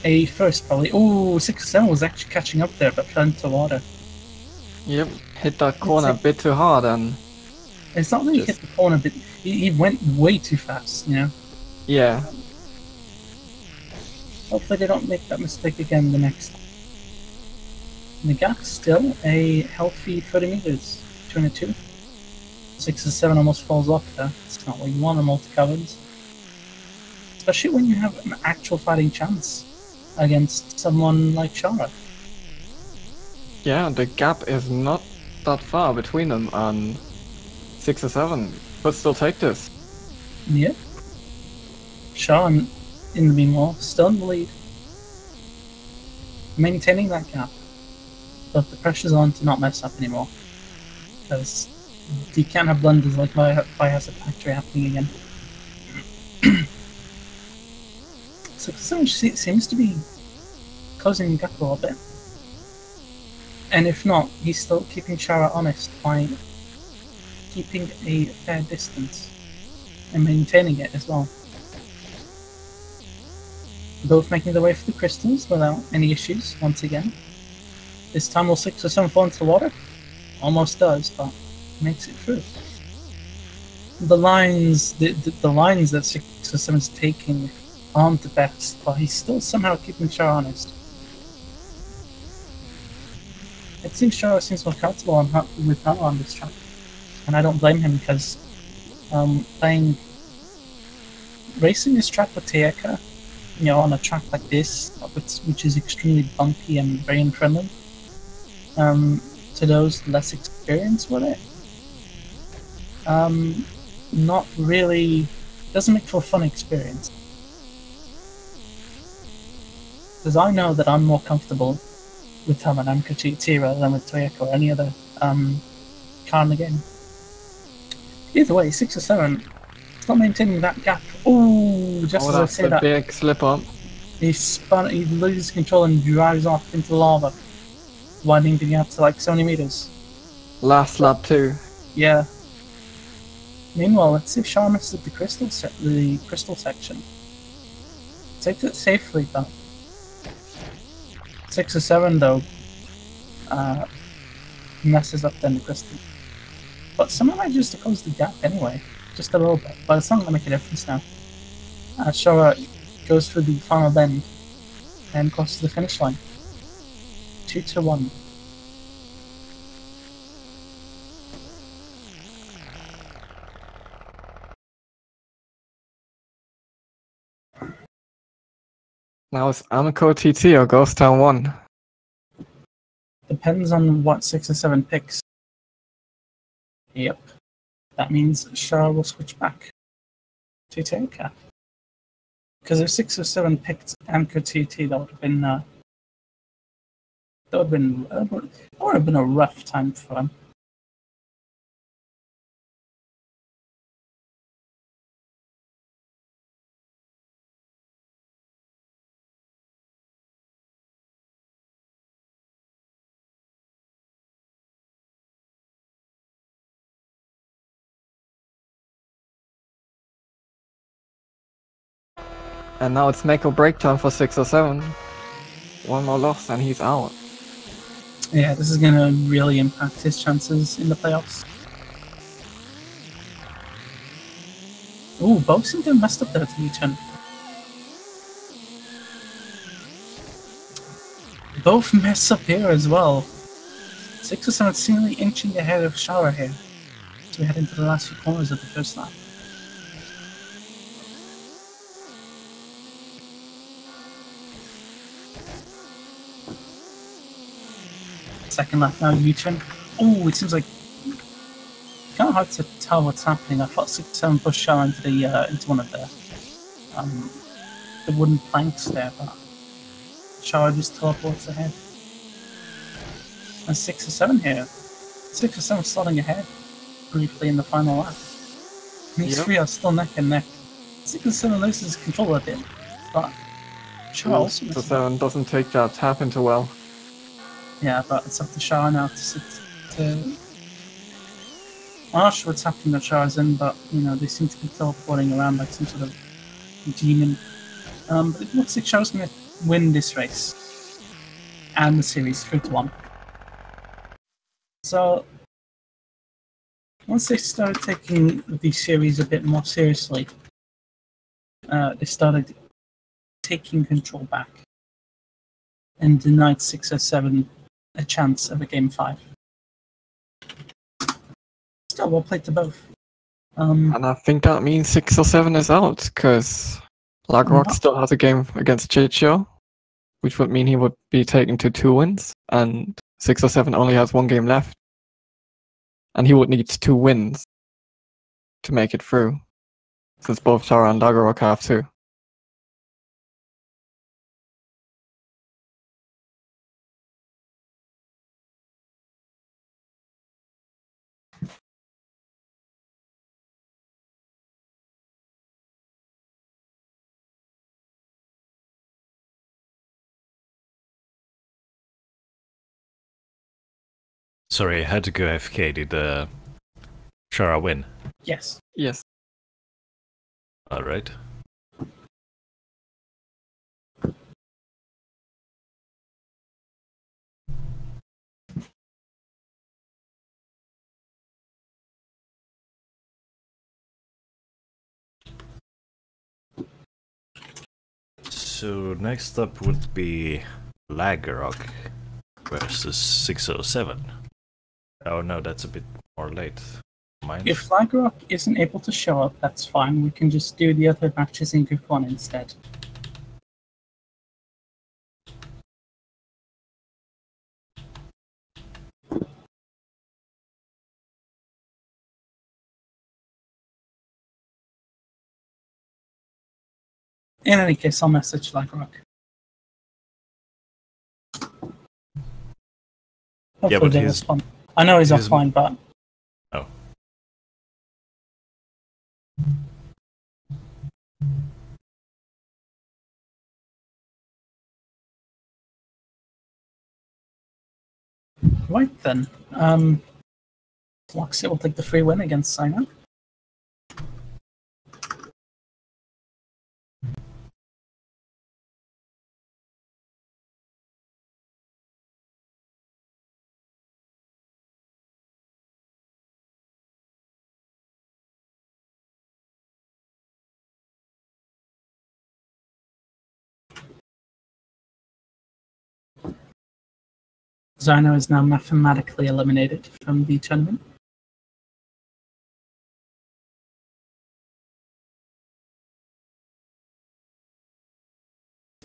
A first, probably. Oh, 6 or 7 was actually catching up there, but fell into water. Yep, hit that corner a bit too hard and... It's not that he hit the corner, but he went way too fast, you know? Yeah. Hopefully they don't make that mistake again the next time. The gap's still a healthy 30 meters between the two. 6 or 7 almost falls off there. It's not what you want on multi-caverns. Especially when you have an actual fighting chance against someone like Shara. Yeah, the gap is not that far between them, and 6 or 7 could still take this. Yep. Shara, in the meanwhile, still in the lead. Maintaining that gap. But the pressure's on to not mess up anymore. Because you can't have blunders like Biohazard Factory happening again. 6 or 7 seems to be closing the gap a little bit. And if not, he's still keeping Shara honest by keeping a fair distance and maintaining it as well. Both making their way through the crystals without any issues once again. This time will 6 or 7 fall into the water? Almost does, but makes it through. The lines that 6 or 7 is taking aren't the best, but he's still somehow keeping Shara honest. It seems Shara seems more comfortable with her on this track, and I don't blame him because racing this track with Teika, you know, on a track like this, which is extremely bumpy and very unfriendly, to those less experienced with it, not really, doesn't make for a fun experience. Because I know that I'm more comfortable with Tama and Amco rather than with Toyoko or any other car in the game. Either way, 6 or 7, still maintaining that gap. Ooh, just as I say that, big slip up. he loses control and drives off into the lava, widening the gap to like 70 meters. Last lap too. Yeah. Meanwhile, let's see if Char misses up the crystal section. Takes it safely, though. 6 or 7, though, messes up then the crystal. But someone manages to close the gap anyway, just a little bit. But it's not going to make a difference now. Shara goes for the final bend and crosses the finish line. 2-1. Now it's Amico TT or Ghost Town 1. Depends on what 6 or 7 picks. Yep. That means Shara will switch back to Toyoko. Because if 6 or 7 picked Amco TT, that would have been a rough time for him. And now it's make or break time for 6 or 7. One more loss and he's out. Yeah, this is going to really impact his chances in the playoffs. Ooh, both seem to have messed up there to U-turn. Both mess up here as well. 6 or 7 seemingly inching ahead of Shara here. So we head into the last few corners of the first lap. Second lap now, U-turn. Oh, it seems like kind of hard to tell what's happening. I thought 6 or 7 pushed Shara into one of the wooden planks there, but Shara just teleports ahead. And 6 or 7 here. 6 or 7 slotting ahead briefly in the final lap. These three are still neck and neck. 6 or 7 loses control a bit, but Shara also 6 or 7 doesn't take that tap into well. Yeah, but it's up to Shara now to I'm not sure what's happening that Shara's in, but they seem to be teleporting around like some sort of demon. But it looks like Shara's going to win this race and the series 3-1. So once they started taking the series a bit more seriously, they started taking control back and denied 6 or 7 a chance of a game 5. Still well played to both. And I think that means 6 or 7 is out, because Lagrock still has a game against Chicho, which would mean he would be taken to 2 wins, and 6 or 7 only has 1 game left. And he would need 2 wins to make it through, since both Shara and Lagrock have 2. Sorry, I had to go AFK. Did Shara win? Yes. Yes. Alright. So next up would be Lagerrock versus 607. Oh no, that's a bit more late. Mine. If Lagrock isn't able to show up, that's fine. We can just do the other matches in Group 1 instead. In any case, I'll message Lagrock. Hopefully but they'll he's- respond. I know he's he's- offline, but Oh. right then. Floxy will take the free win against Sino. Zyno is now mathematically eliminated from the tournament.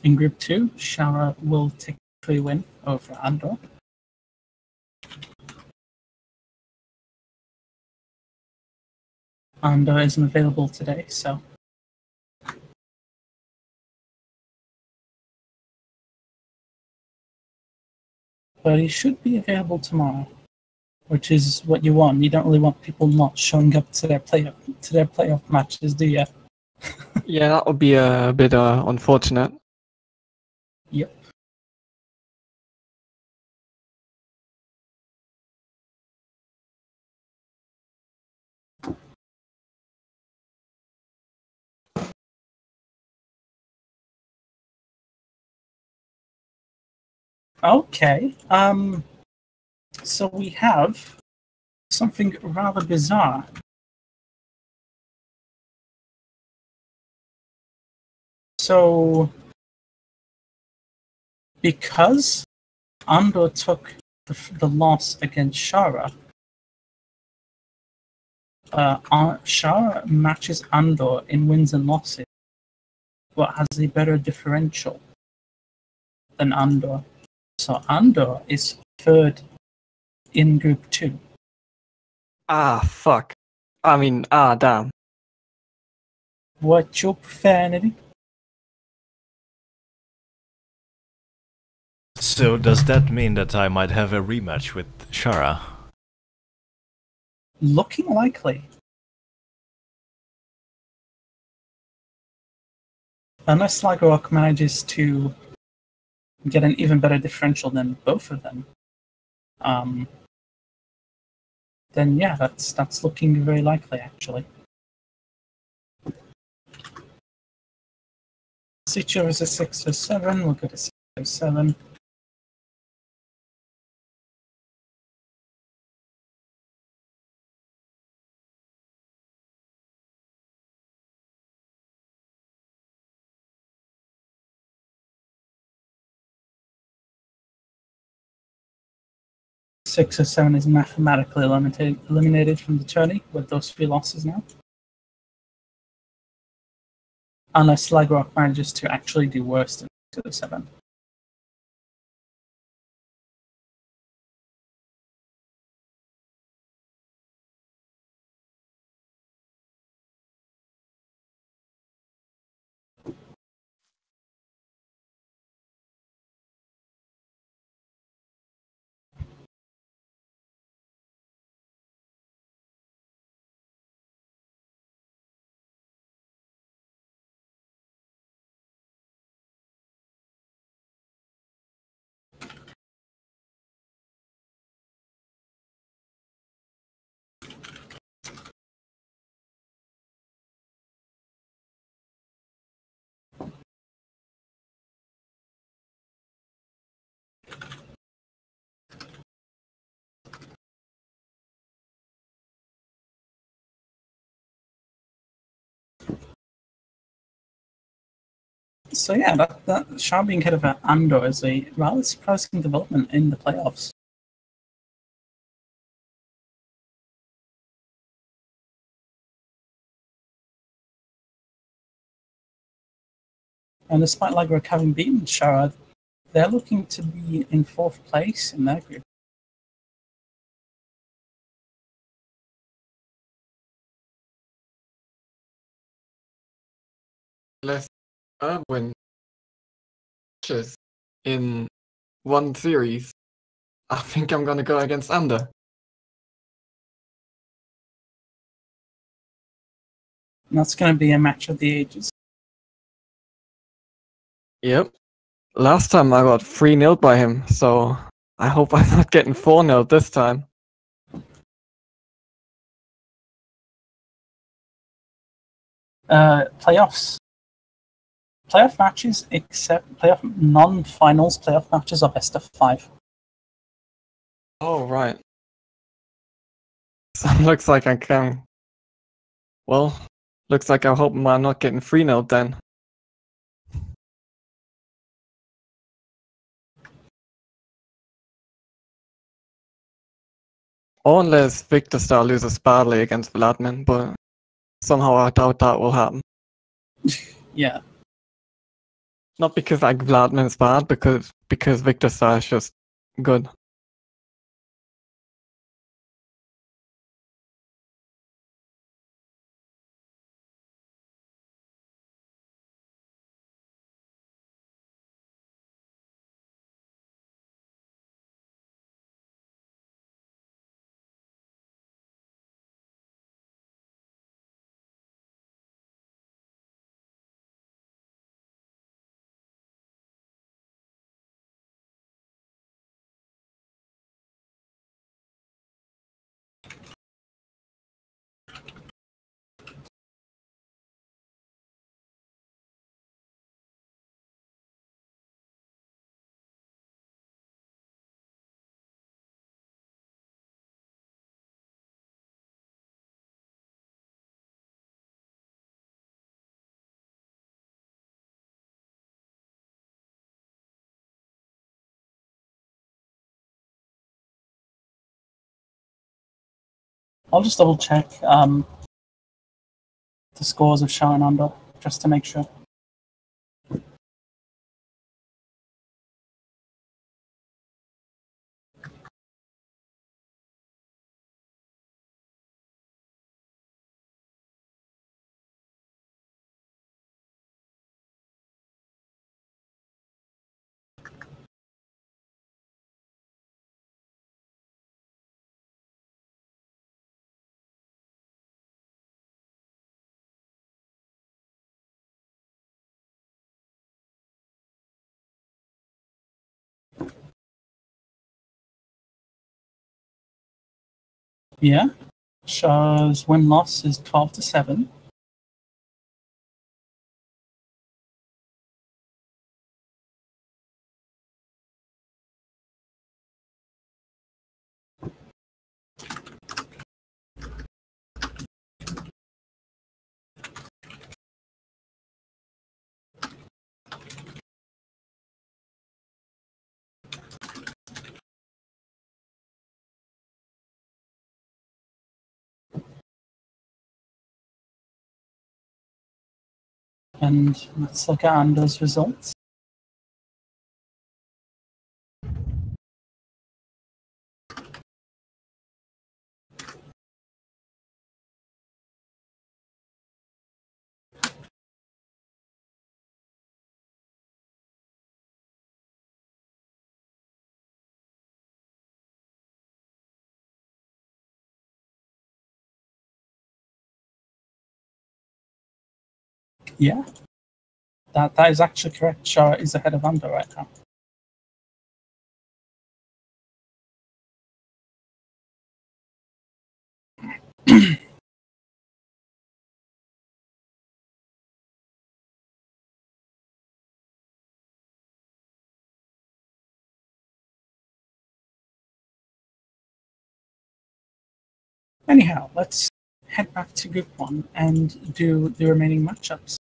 In Group 2, Shara will take the free win over Andor. Andor isn't available today, so but he should be available tomorrow, which is what you want. You don't really want people not showing up to their playoff matches, do you? Yeah, that would be a bit unfortunate. Yep. Okay. So we have something rather bizarre. So, because Andor took the loss against Shara, Shara matches Andor in wins and losses, but has a better differential than Andor. So Andor is third in Group 2. Ah, fuck. Damn. What's your profanity? So does that mean that I might have a rematch with Shara? Looking likely. Unless Slagrock manages to get an even better differential than both of them, then yeah, that's looking very likely actually. Sicho is a 6 or 7. We'll go to 6 or 7. Six or 7 is mathematically eliminated from the tourney with those 3 losses now. Unless Slagrock manages to actually do worse than 6 or 7. So yeah, that Shah being ahead of Andor is a rather surprising development in the playoffs. And despite Lagrock having beaten Shara, they're looking to be in 4th place in their group. Less win matches in one series I think I'm gonna go against Ander. And that's going to be a match of the ages. Yep. Last time I got 3-0 by him, so I hope I'm not getting 4-0 this time. Playoffs. Playoff matches, except playoff non-finals playoff matches, are best of 5. Oh, right. So looks like I can. Well, looks like I hope I'm not getting 3-0 then. Or unless Victor Star loses badly against Vladimir, but somehow I doubt that will happen. Yeah. Not because like Vladimir is bad, because Victor Star is just good. I'll just double check the scores of Shah and Ander just to make sure. Yeah. Shah's win-loss is 12-7. And let's look at Ander's results. Yeah. That is actually correct. Shah is ahead of Ander right now. Anyhow, let's head back to Group 1 and do the remaining matchups.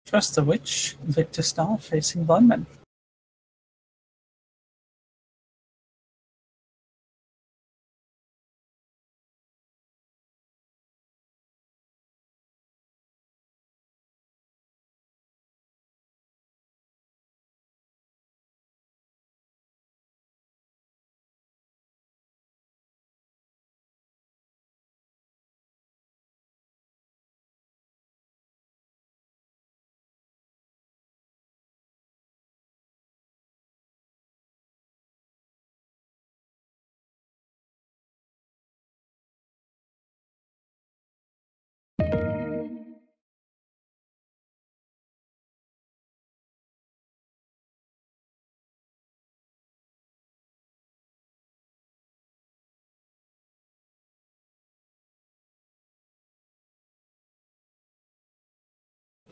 First of which, Victor Star facing Vladimir.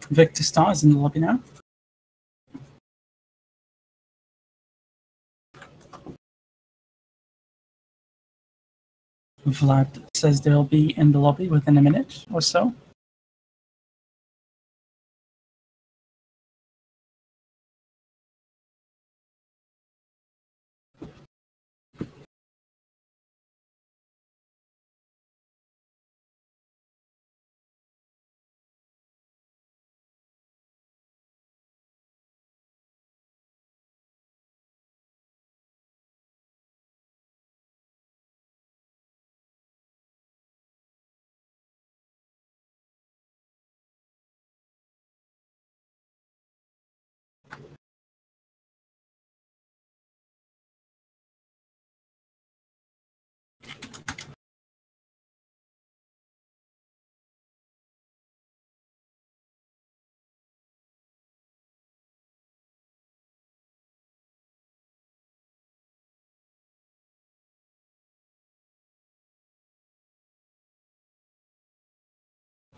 Victor Star is in the lobby now. Vlad says they'll be in the lobby within a minute or so.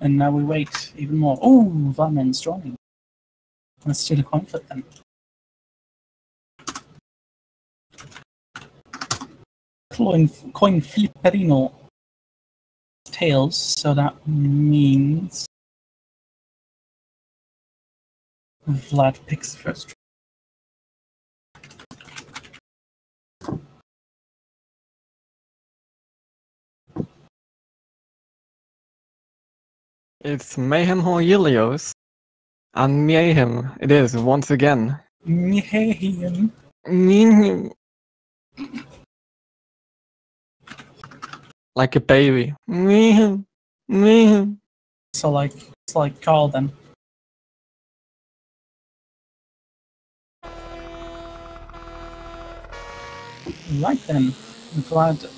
And now we wait even more. Oh, Vladman's joining. Let's do the coin flip then. Coin flipperino. Tails, so that means Vlad picks the first. It's Mayhem or Helios. And Mayhem it is once again. Mayhem. Mayhem. Like a baby. Mayhem. Mayhem. So it's like Carl then. Right then, Vlad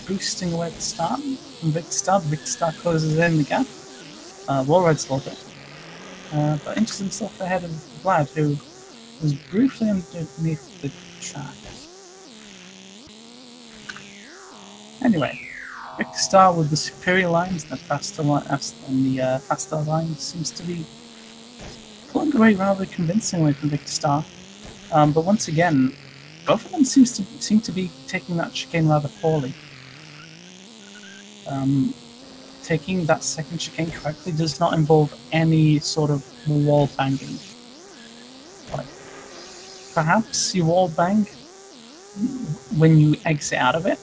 boosting away at the start. Victor Star closes in the gap. Wallride's a little bit. But inches himself ahead of Vlad, who was briefly underneath the track. Anyway, Victor Star with the superior lines and the faster lines seems to be pulling away rather convincingly from Victor Star. But once again, both of them seem to be taking that chicane rather poorly. Taking that second chicane correctly does not involve any sort of wall banging. Like, perhaps you wall bang when you exit out of it,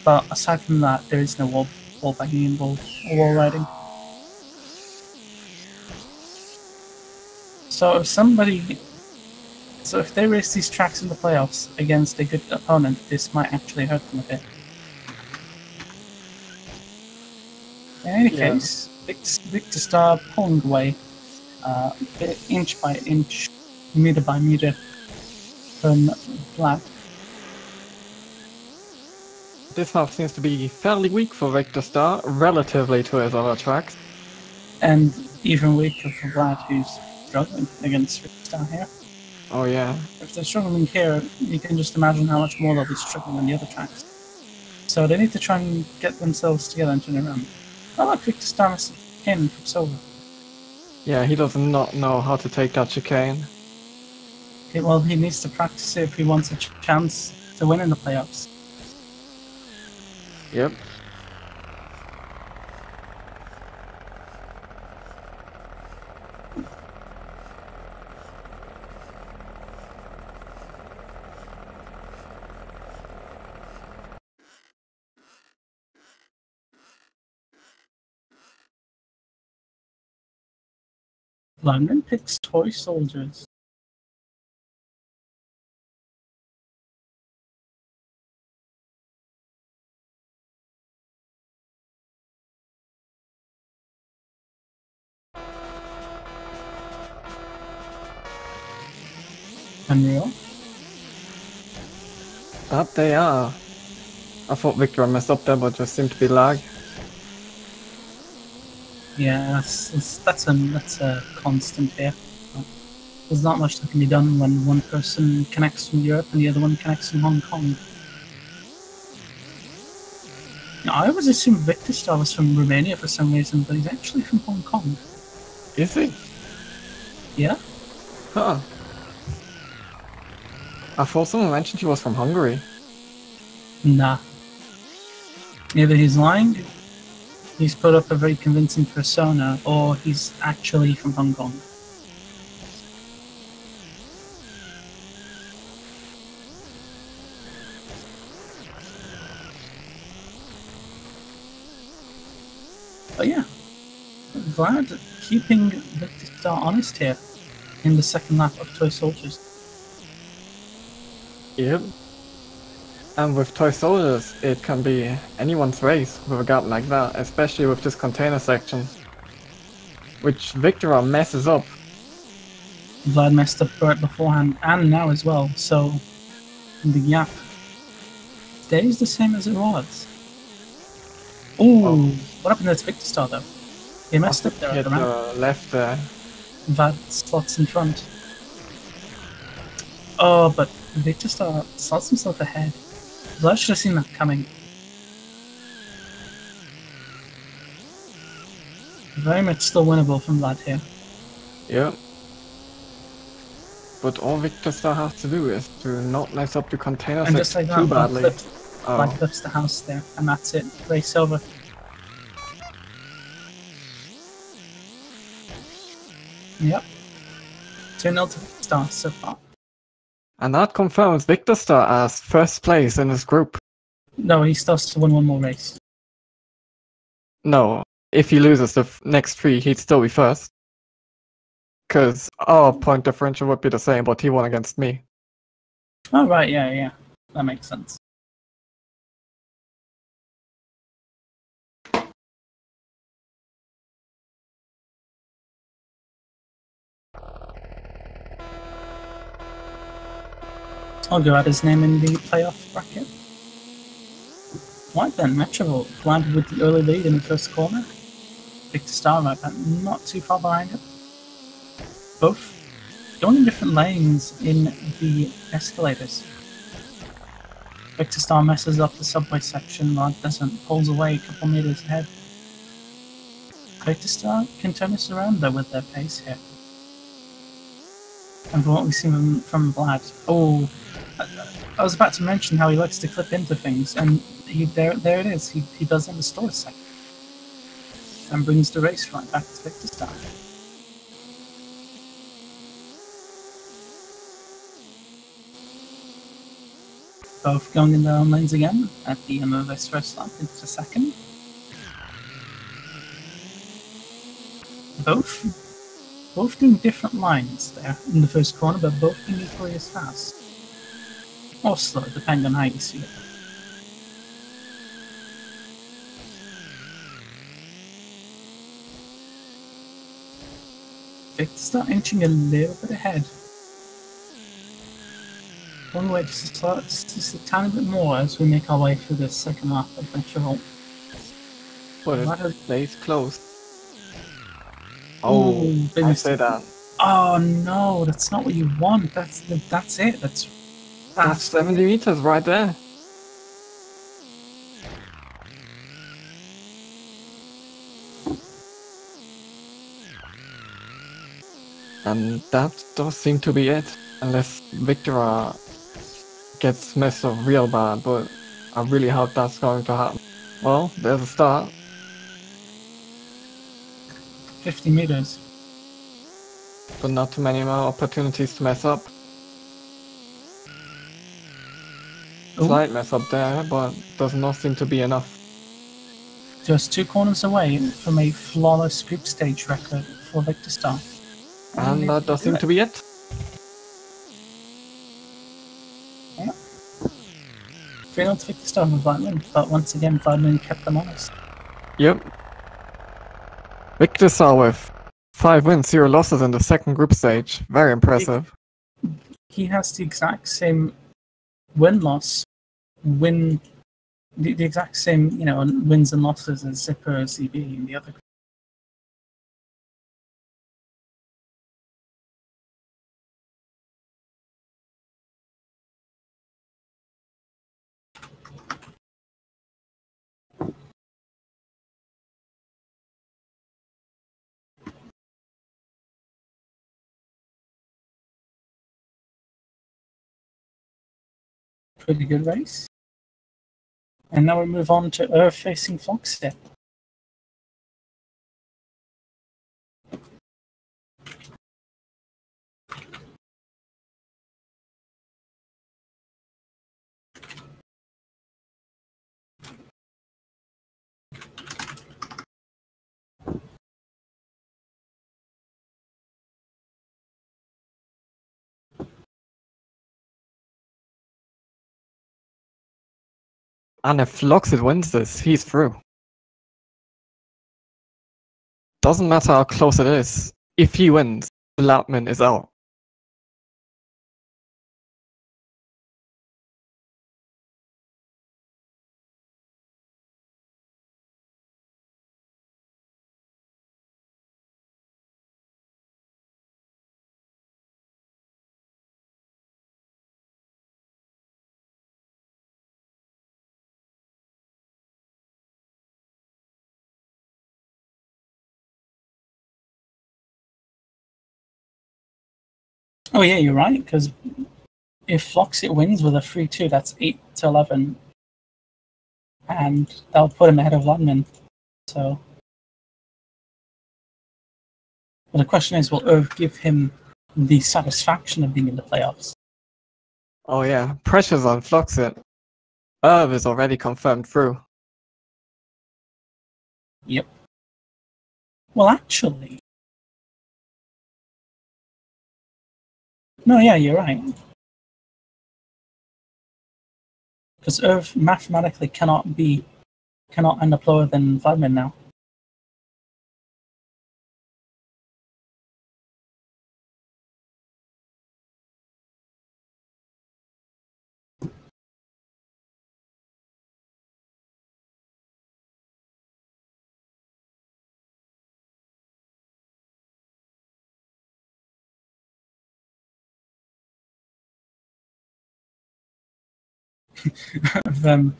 but aside from that, there is no wall banging involved or wall riding. So if they race these tracks in the playoffs against a good opponent, this might actually hurt them a bit. In any case, Victor Star pulling away, inch by inch, meter by meter from Vlad. This half seems to be fairly weak for Victor Star, relatively to his other tracks. And even weaker for Vlad, who's struggling against Victor Star here. Oh yeah. If they're struggling here, you can just imagine how much more they'll be struggling on the other tracks. So they need to try and get themselves together and turn around. I like Victor Star chicane from Silver. Yeah, he does not know how to take that chicane. Okay, well, he needs to practice it if he wants a chance to win in the playoffs. Yep. London picks toy soldiers. Unreal. That they are. I thought Victor messed up there, but just seemed to be lag. Yeah, that's a constant here. There's not much that can be done when one person connects from Europe and the other one connects from Hong Kong. Now, I always assumed Victor Star was from Romania for some reason, but he's actually from Hong Kong. Is he? Yeah? Huh. I thought someone mentioned he was from Hungary. Nah. Either he's lying, he's put up a very convincing persona, or he's actually from Hong Kong. But yeah, Vlad keeping Victor Star honest here in the second lap of Toy Soldiers. Yep. And with Toy Soldiers, it can be anyone's race with a gap like that, especially with this container section, which Victora messes up. Vlad messed up right beforehand and now as well, so the gap stays the same as it was. Ooh, what happened to Victor Star though? He messed up there at Hit the ramp. left there. Vlad slots in front. Oh, but Victor Star slots himself ahead. Vlad should have seen that coming. Very much still winnable from Vlad here. Yep. But all Victor Star has to do is to not mess up the container And just like section that, too badly. Vlad clips the house there, and that's it. Race over. Yep. 2-0 to Victor Star so far. And that confirms Victor Star as first place in his group. No, he still has to win one more race. No, if he loses the next 3, he'd still be first. Because our point differential would be the same, but he won against me. Oh, right, yeah. That makes sense. I'll go add his name in the playoff bracket. Right then, Metrovolt landed with the early lead in the first corner. Victor Star right back, not too far behind him. Both going in different lanes in the escalators. Victor Star messes up the subway section, Rod doesn't, pulls away a couple meters ahead. Victor Star can turn this around though with their pace here. And from what we've seen from Vlad, I was about to mention how he likes to clip into things, and there it is. He does in the store second, and brings the race right back to Victor Star. Both going in their own lanes again at the end of this first lap into second. Both doing different lines there in the first corner, but both being equally as fast. Or slow, depending on how you see it. Victor Star inching a little bit ahead. One way just a tiny bit more as we make our way through the second lap of Metrovolt. But it stays close. Oh, I say that. Oh no, that's not what you want. That's it. That's 70 meters right there. And that does seem to be it. Unless Victora gets messed up real bad, but I really hope that's going to happen. Well, there's a start. 50 meters. But not too many more opportunities to mess up. Slight mess up there, but does not seem to be enough. Just 2 corners away from a flawless group stage record for Victor Star. And that does seem to be it. Yeah. 3-0 to Victor Star with Vladimir, but once again Vladimir kept them honest. Yep. Victor Star with 5 wins, 0 losses in the second group stage. Very impressive. He has the exact same win-loss, the exact same, wins and losses as Zipper or ZB in the other group. pretty good race. And now we move on to Irv facing Floxit. And if Floxit wins this, he's through. Doesn't matter how close it is. If he wins, Loudman is out. Oh yeah, you're right, because if Floxit wins with a 3-2, that's 8-11. And that'll put him ahead of Loudman. So... But the question is, will Irv give him the satisfaction of being in the playoffs? Oh yeah, pressure's on Floxit. Irv is already confirmed through. Yep. Well, actually... No, yeah, you're right. Because Irv mathematically cannot end up lower than Vladimir now. Them.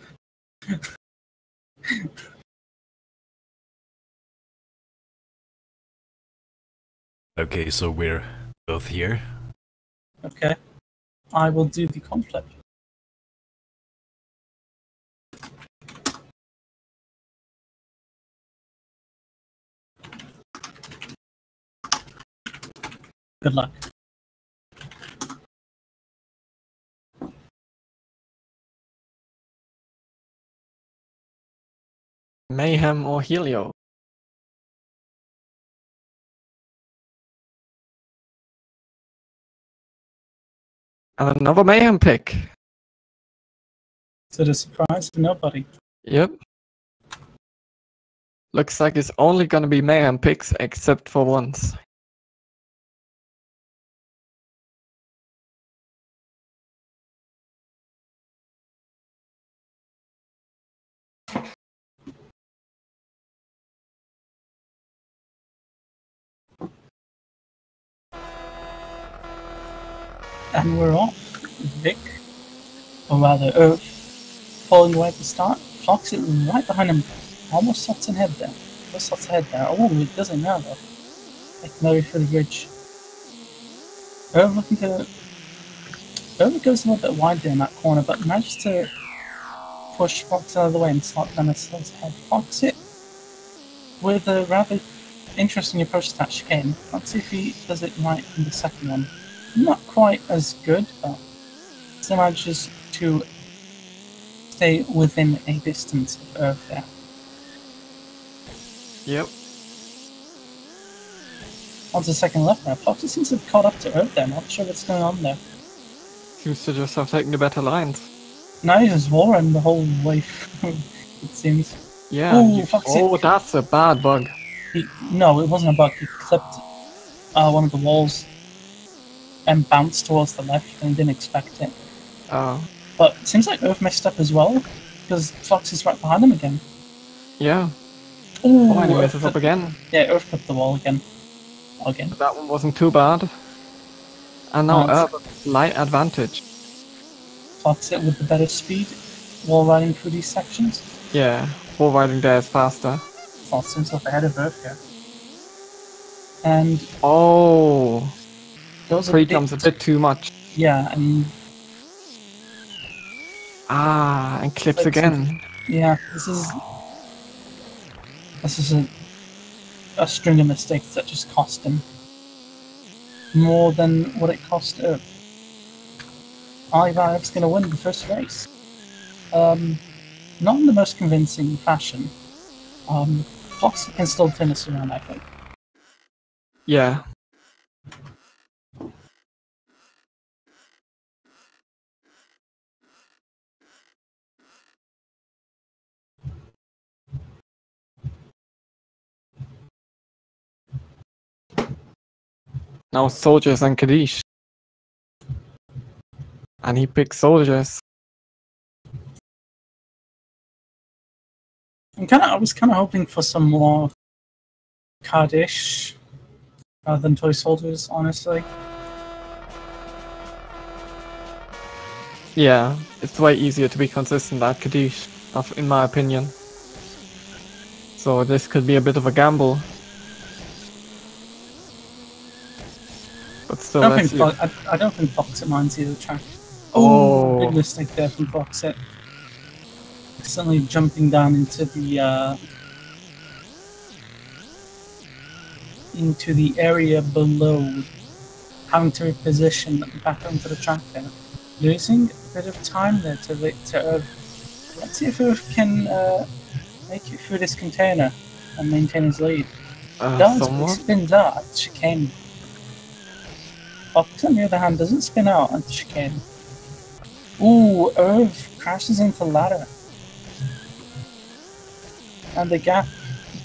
Okay, so we're both here. Okay. I will do the conflict. Good luck. Mayhem or Helio? And another Mayhem pick. To the surprise for nobody. Yep. Looks like it's only gonna be Mayhem picks except for once. And we're off. Vic, or rather Irv, falling away at the start. Floxit right behind him, almost slots ahead there. Almost slots ahead there. Oh, it doesn't now though. Like Murray for the bridge. Irv looking to... Irv goes a little bit wide there in that corner, but manages to push Floxit out of the way and slot down his head. Floxit, with a rather interesting approach to that chicane. Let's see if he does it right in the second one. Not quite as good, but still manages to stay within a distance of Irv there. Yep. Onto the second left now. Floxit seems to have caught up to Irv there. Not sure what's going on there. Seems to just have taken the better lines. Now he's just warring the whole way through, it seems. Yeah. Ooh, Floxit. That's a bad bug. No, it wasn't a bug. He clipped one of the walls and bounced towards the left and didn't expect it. Oh. But it seems like Irv messed up as well, because Fox is right behind him again. Yeah. Ooh, Oh, and he messes up again. Yeah, Irv clipped the wall again. Again. That one wasn't too bad. And now Nice. Irv, light advantage. Fox it with the better speed, wall riding through these sections. Yeah, wall riding there is faster. Fox himself ahead of Irv here. And Oh, goes three jumps a bit too much. Yeah, and Ah, and clips Clips again. Yeah, this is a string of mistakes that just cost him more than what it cost Earth. Ivan's going to win the first race. Not in the most convincing fashion. Fox can still turn this around, I think. Yeah. Now Soldiers and Kadish. And he picks Soldiers. I was kind of hoping for some more Cardish rather than Toy Soldiers, honestly. Yeah, it's way easier to be consistent at Kadish, in my opinion. So this could be a bit of a gamble. But still, let's see. I don't think Foxit minds either track. Oh, big mistake there from Foxit. Accidentally jumping down into the area below, having to reposition back onto the track there. Losing a bit of time there to Irv. Let's see if Irv can make it through this container and maintain his lead. Does, but he spins out at the chicane. Fox, on the other hand, doesn't spin out at the chicane. Ooh, Irv crashes into ladder. And the gap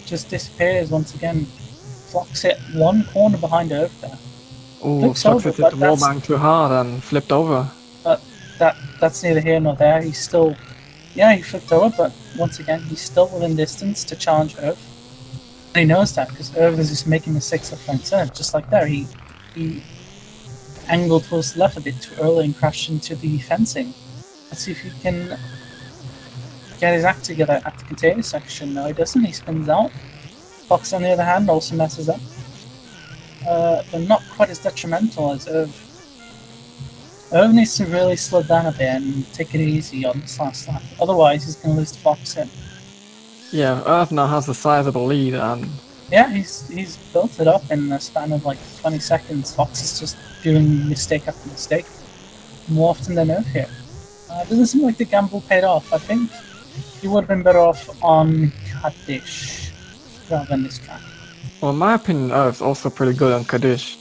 just disappears once again. Fox hit one corner behind Irv there. Ooh, Fox hit the wallbang too hard and flipped over. But that's neither here nor there. He's still... Yeah, he flipped over, but once again, he's still within distance to challenge Irv. And he knows that, because Irv is just making mistakes left and center. Just like there, he angled towards the left a bit too early and crashed into the fencing. Let's see if he can get his act together at the container section. No, he doesn't. He spins out. Fox, on the other hand, also messes up. But not quite as detrimental as Irv. Irv needs to really slow down a bit and take it easy on this last lap. Otherwise, he's going to lose to Foxit. Yeah, Irv now has a sizable lead, and... Yeah, he's built it up in a span of like 20 seconds. Fox is just doing mistake after mistake. More often than Irv here. It doesn't seem like the gamble paid off. I think he would have been better off on Kaddish rather than this track. Well, in my opinion, Irv's also pretty good on Kaddish.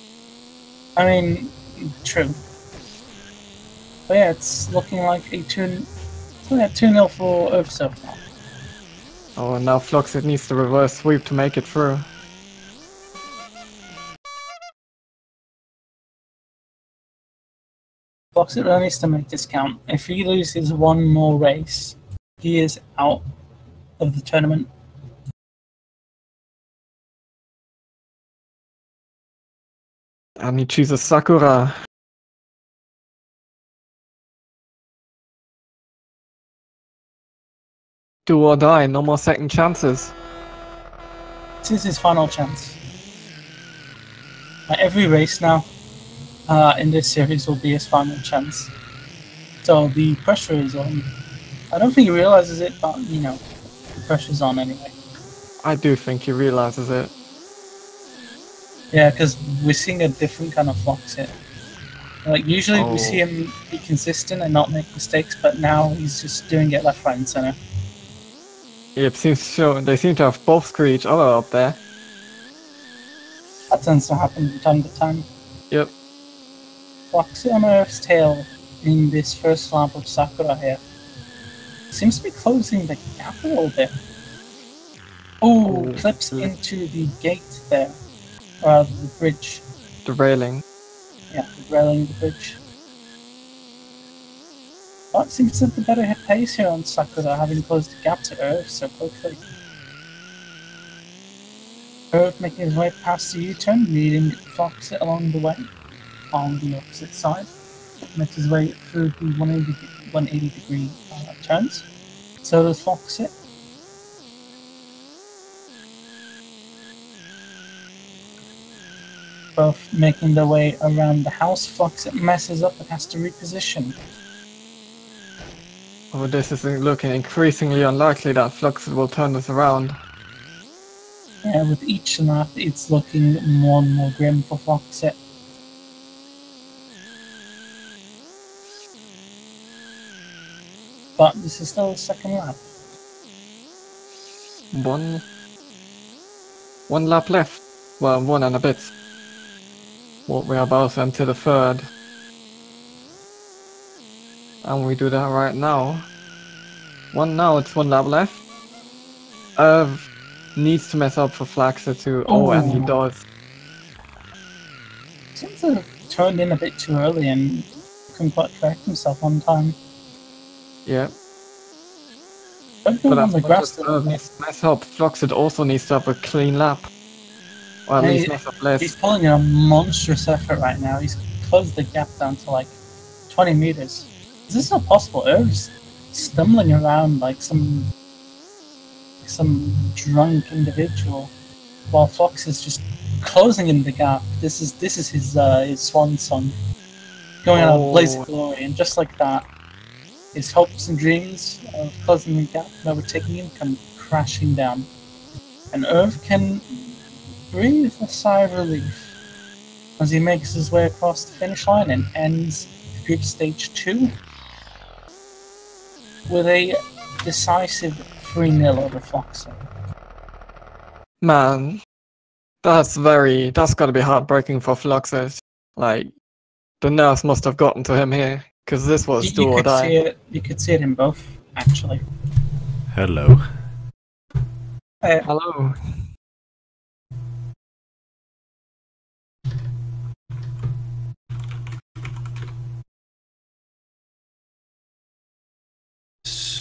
I mean, true. But yeah, it's looking like a 2-0 for Irv so far. Oh, and now Fluxit needs the reverse sweep to make it through. Fluxit really needs to make this count. If he loses one more race, he is out of the tournament. And he chooses Sakura. Do or die, no more second chances. This is his final chance. Every race now in this series will be his final chance. So the pressure is on. I don't think he realizes it, but you know, the pressure's on anyway. I do think he realizes it. Yeah, because we're seeing a different kind of Foxit. Like usually we see him be consistent and not make mistakes, but now he's just doing it left, right, and center. It seems so. They seem to have both screwed each other up there. That tends to happen from time to time. Yep. Foxit on Earth's tail in this first lap of Sakura here. Seems to be closing the gap a little bit. Oh, clips into the gate there. Or the bridge. The railing. Yeah, the railing of the bridge. But it seems to have the better hit pace here on Sakura, having closed the gap to Irv so quickly. Irv making his way past the U-turn, leading Foxit along the way, on the opposite side. Makes his way through the 180 degree turns. So does Foxit. Both making their way around the house. Foxit messes up and has to reposition. Well, this is looking increasingly unlikely that Fluxit will turn this around. Yeah, with each lap, it's looking more and more grim for Foxit. But this is still the second lap. One lap left. Well, one and a bit. Well, we are about to enter the third. And we do that right now. It's one lap left. Irv needs to mess up for Flaxer to... Oh, and he Ooh. does. Seems to have turned in a bit too early and couldn't quite correct himself on time. Yeah. Everyone on the grass. Irv needs to mess up. Fluxit also needs to have a clean lap. Or at least mess up less. He's pulling in a monstrous effort right now. He's closed the gap down to like 20 meters. Is this not possible? Irv's stumbling around like some drunk individual, while Fox is just closing in the gap. This is his swan song, going out of blaze of glory, and just like that, his hopes and dreams of closing the gap and overtaking him come crashing down, and Irv can breathe a sigh of relief as he makes his way across the finish line and ends group stage 2 with a decisive 3-0 over Foxer. Man, that's gotta be heartbreaking for Fluxus. Like, the nerves must have gotten to him here, because this was do or die. You could see it in both, actually. Hello. Hello.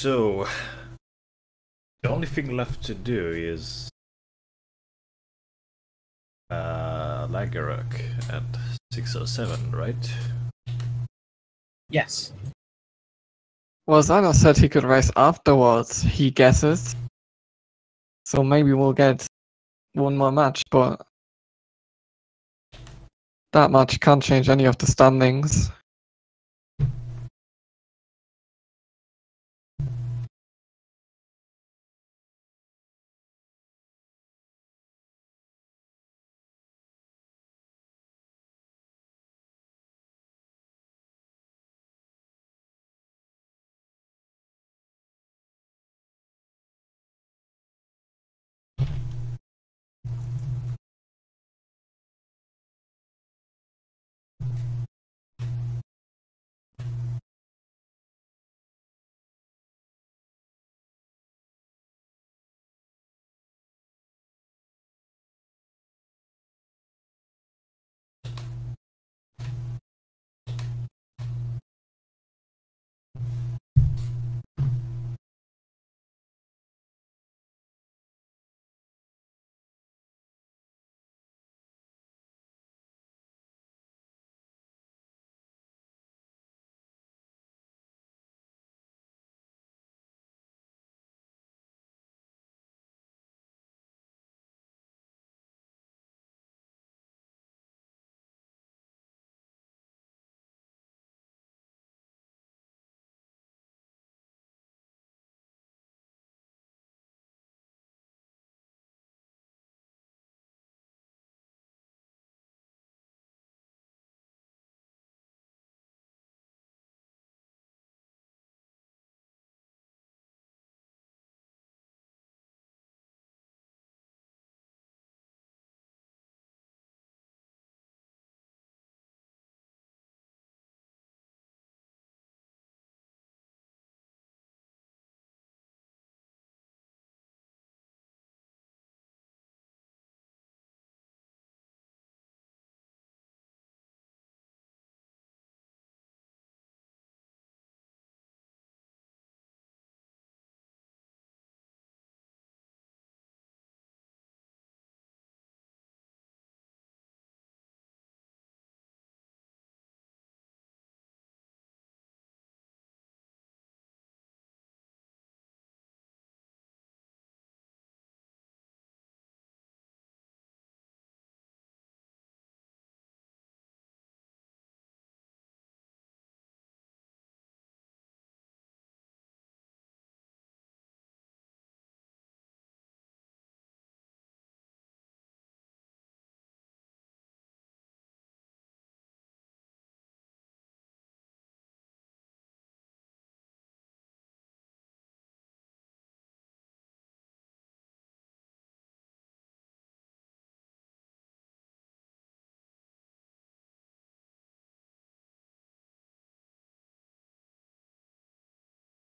So, the only thing left to do is Lagerok at 607, right? Yes. Well, Zano said he could race afterwards, he guesses. So maybe we'll get one more match, but that match can't change any of the standings.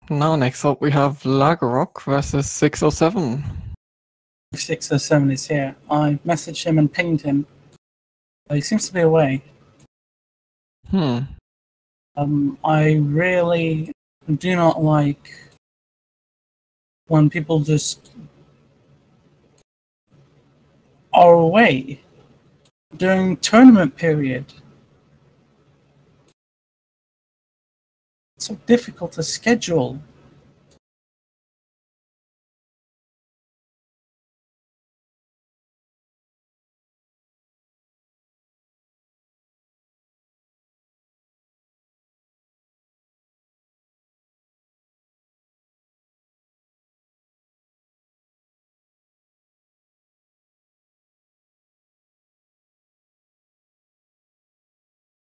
Now next up we have Lagerrock versus 607. 607 is here. I messaged him and pinged him. He seems to be away. I really do not like when people just are away during tournament period. It's so difficult to schedule.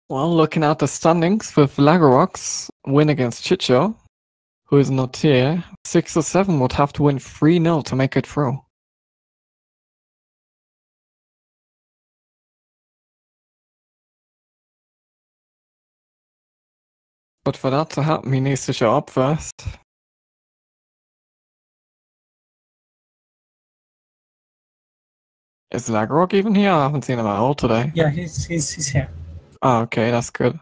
Well, looking at the standings with Lagerrock's win against Chicho, who is not here, 607 would have to win 3-0 to make it through. But for that to happen, he needs to show up first. Is Lagerrock even here? I haven't seen him at all today. Yeah, he's here. Oh, okay, that's good.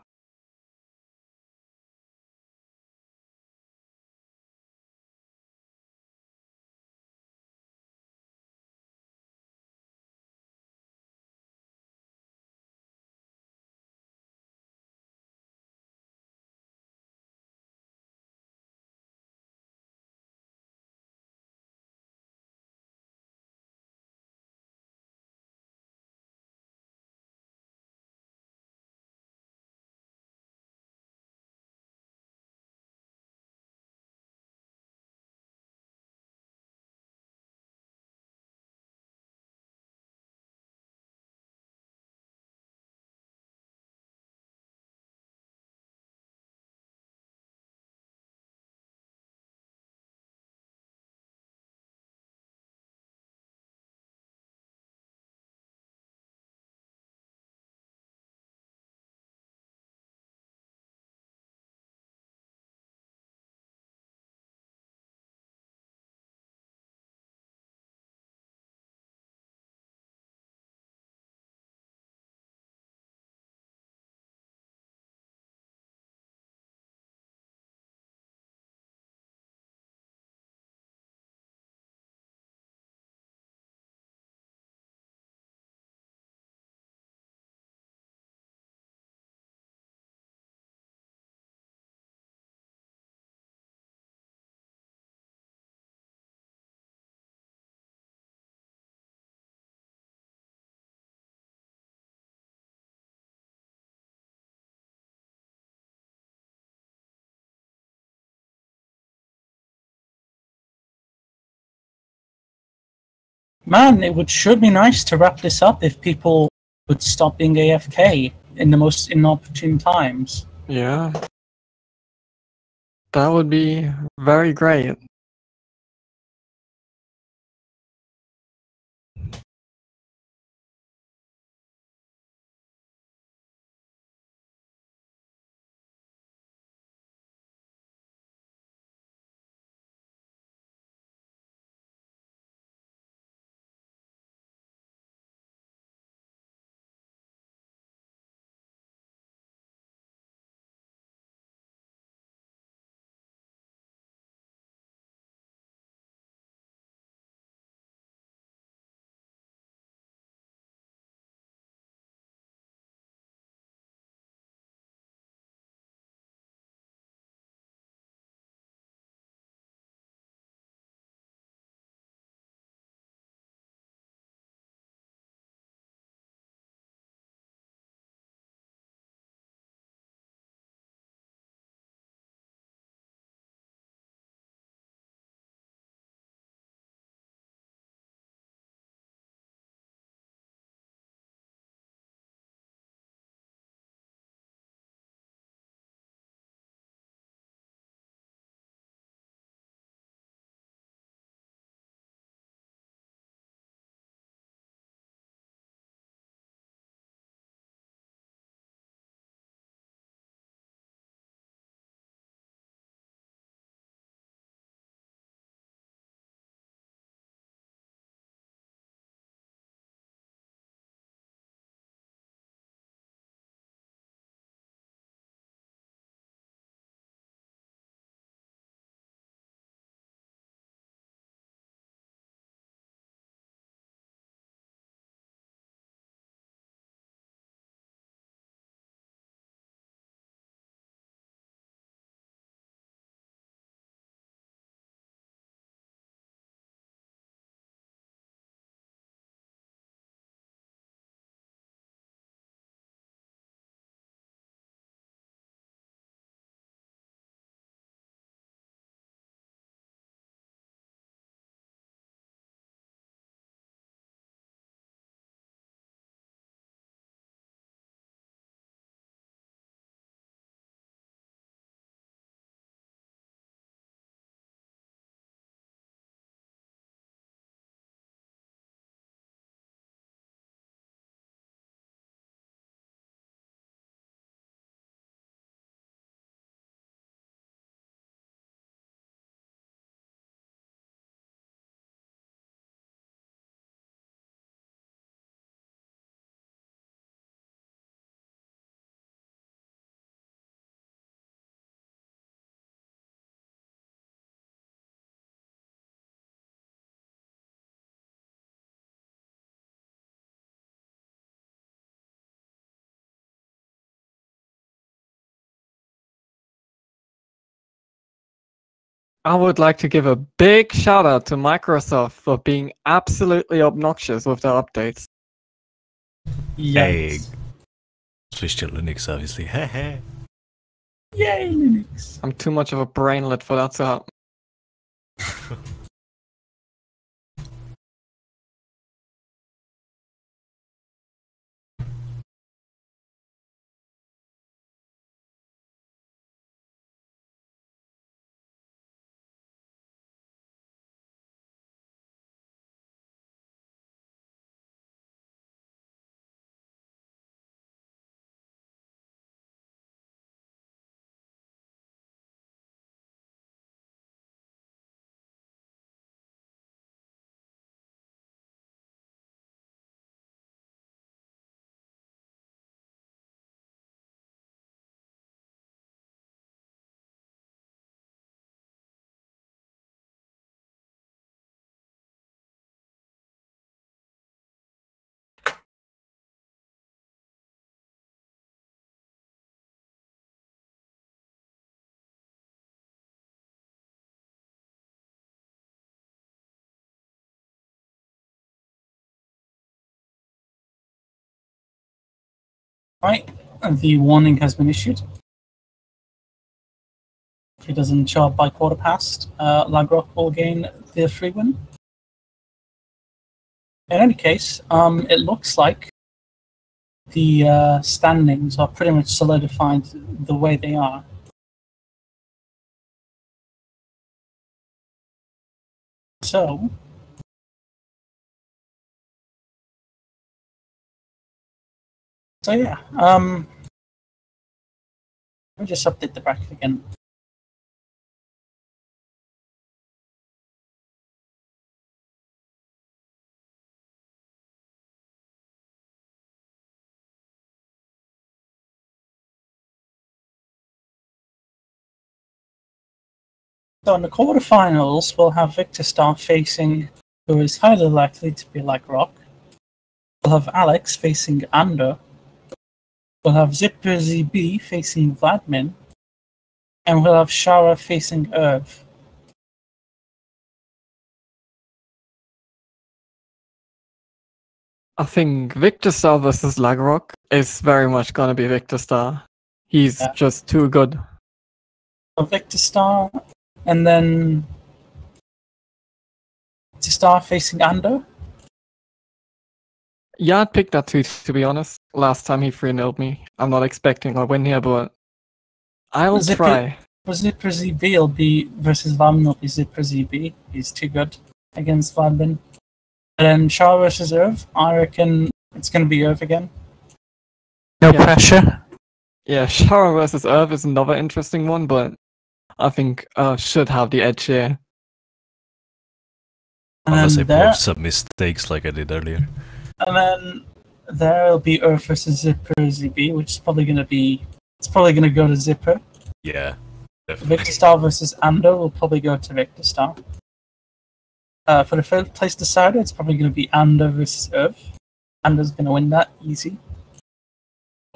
Man, should be nice to wrap this up if people would stop being AFK in the most inopportune times. Yeah. That would be very great. I would like to give a big shout out to Microsoft for being absolutely obnoxious with their updates. Hey, Yes. switch to Linux, obviously. Heh. Yay, Linux. I'm too much of a brainlet for that to happen. Right, and the warning has been issued. If he doesn't show up by quarter past, Lagrock will gain the free win. In any case, it looks like the standings are pretty much solidified the way they are. So, yeah, let me just update the bracket again. So in the quarterfinals, we'll have Victor Star facing who is highly likely to be like Rock. We'll have Alex facing Ander. We'll have Zipper ZB facing Vladmin. And we'll have Shara facing Irv. I think Victor Star versus Lagrock is very much gonna be Victor Star. He's just too good. So Victor Star, and then Victor Star facing Ander. Yeah, I'd pick that too, to be honest. Last time he 3-0'd me. I'm not expecting a win here, but I'll try. For Zipper ZB, it'll be versus Vladmin, it'll be Zipper ZB. He's too good against Vladmin. And then Shara versus Irv, I reckon it's going to be Irv again. No pressure. Yeah, Shara versus Irv is another interesting one, but I think should have the edge here. Unless I pull some mistakes like I did earlier. And then there'll be Irv versus Zipper ZB, which is probably going to be... It's probably going to go to Zipper. Yeah, definitely. Victor Star versus Ander will probably go to Victor Star. For the third place decider, it's probably going to be Ander versus Irv. Ander's going to win that easy.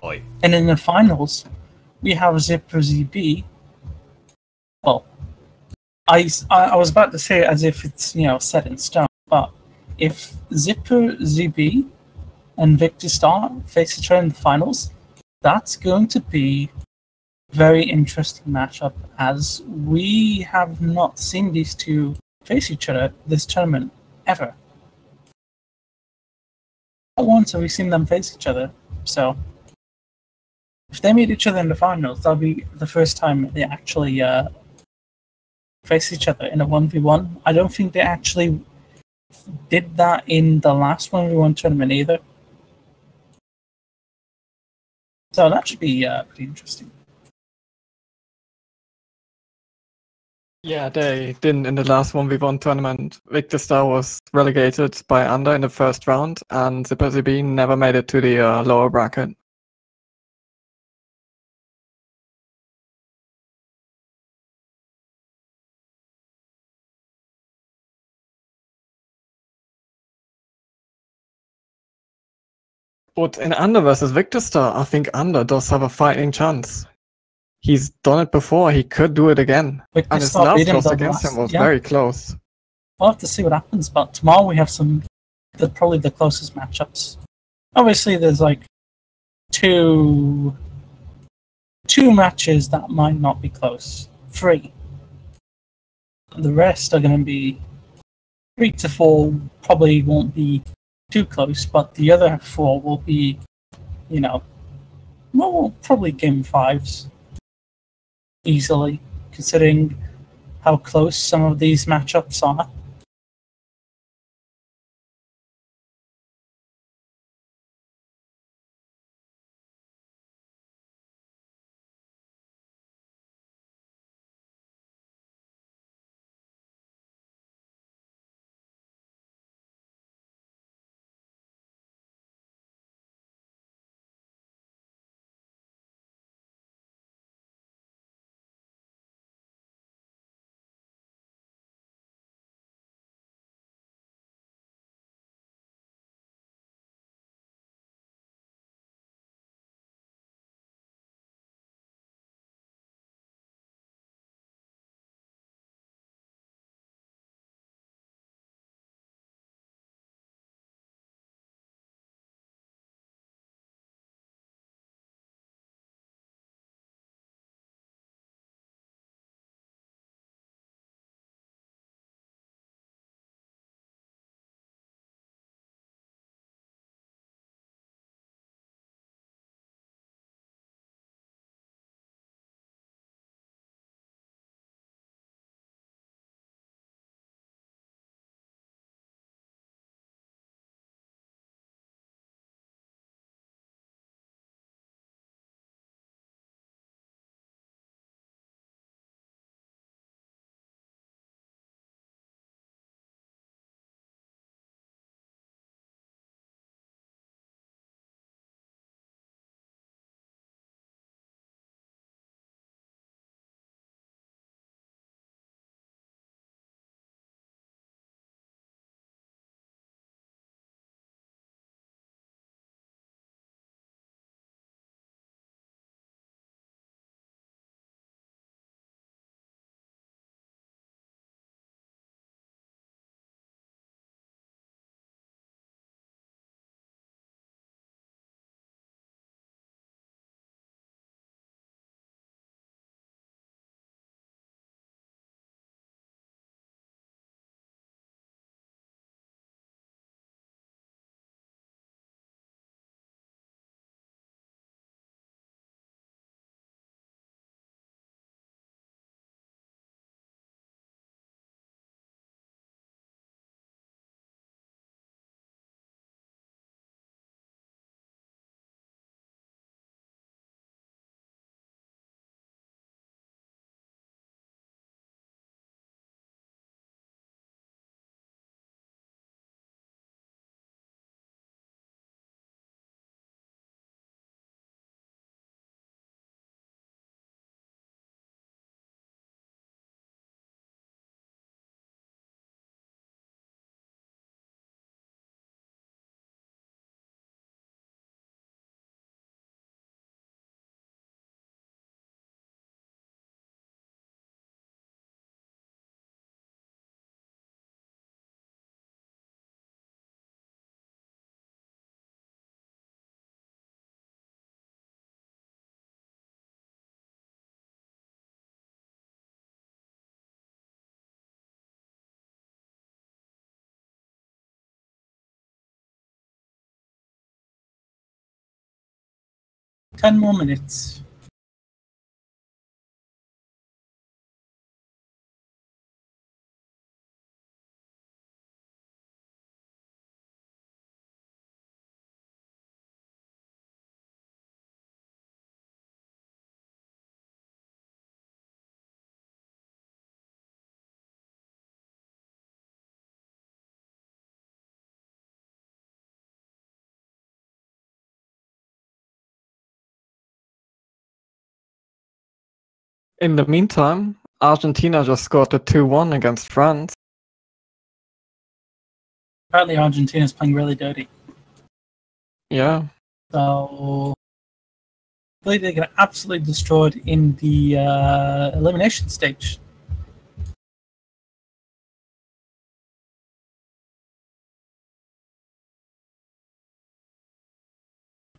Boy. And in the finals, we have Zipper ZB. Well, I was about to say it as if it's set in stone, but if Zipper ZB and Victor Star face each other in the finals, that's going to be a very interesting matchup, as we have not seen these two face each other this tournament ever. Not once have we seen them face each other, so if they meet each other in the finals, that'll be the first time they actually face each other in a 1v1. I don't think they actually did that in the last 1v1 tournament either. So that should be pretty interesting. Yeah, they didn't in the last 1v1 tournament. Victor Star was relegated by Ander in the first round, and Zipper ZB never made it to the lower bracket. But in Ander versus Victor Star, I think Ander does have a fighting chance. He's done it before. He could do it again. We And his start last beating loss the against him was yeah. very close. We'll have to see what happens. But tomorrow we have probably the closest matchups. Obviously, there's like two matches that might not be close. 3. The rest are going to be 3 to 4. Probably won't be too close, but the other 4 will be, probably game 5s easily, considering how close some of these matchups are. Ten more minutes. In the meantime, Argentina just scored a 2-1 against France. Apparently, Argentina's playing really dirty. Yeah. So believe they get absolutely destroyed in the elimination stage.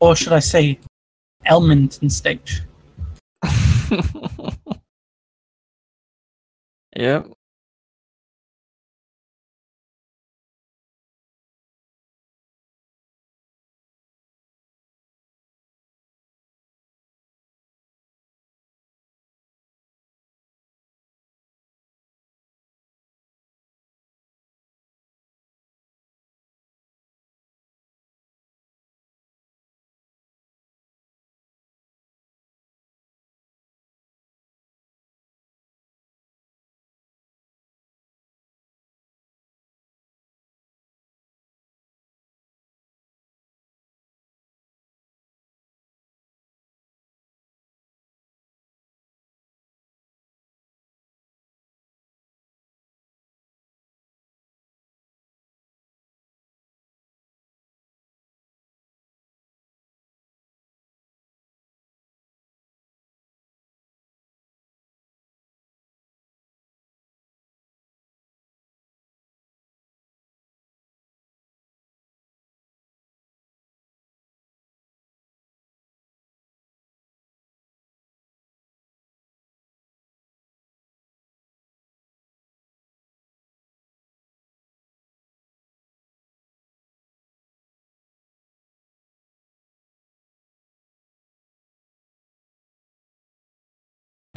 Or should I say, Elmonton stage. Yep.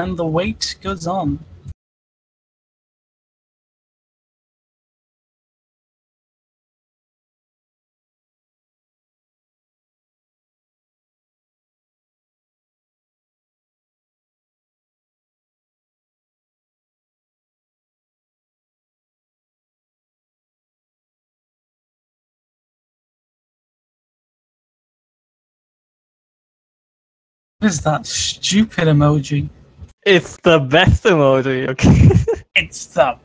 And the wait goes on. What is that stupid emoji? It's the best emoji, okay? It's the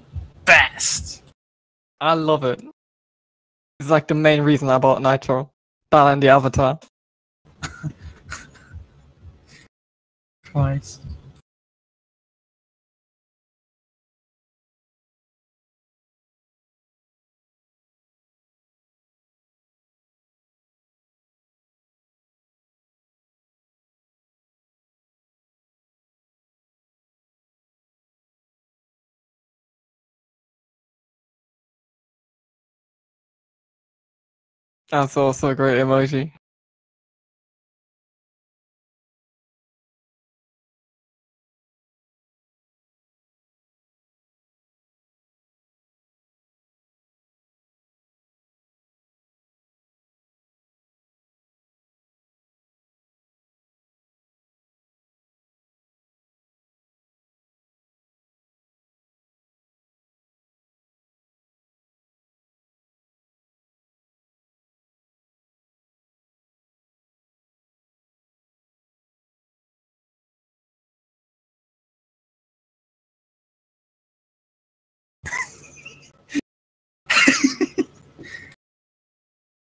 best. I love it. It's like the main reason I bought Nitro. That and the avatar. Christ. That's also a great emoji.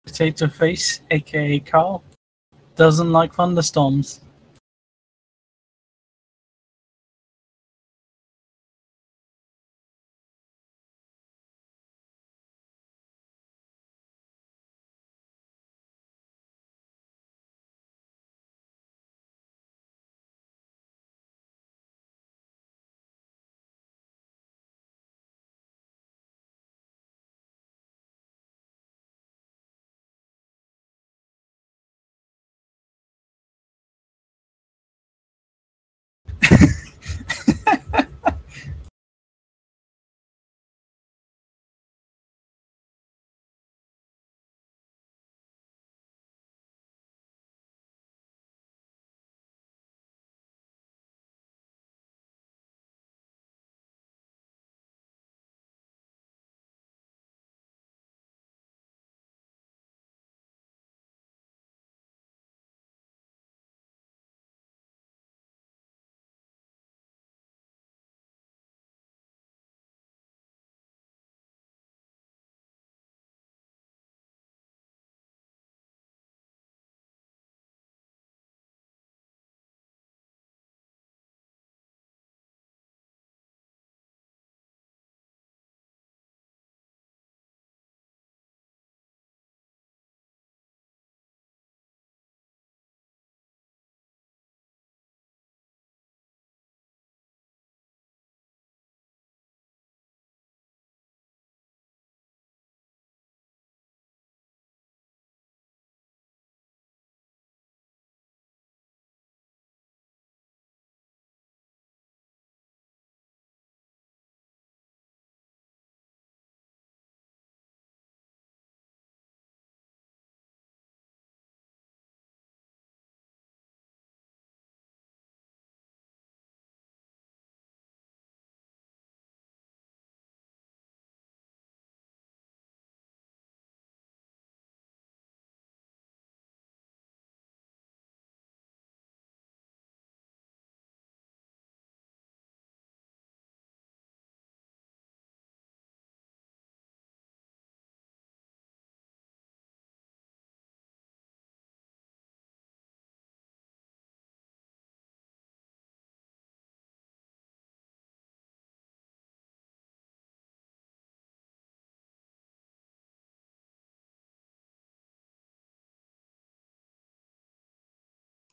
Potato Face, aka Carl, doesn't like thunderstorms.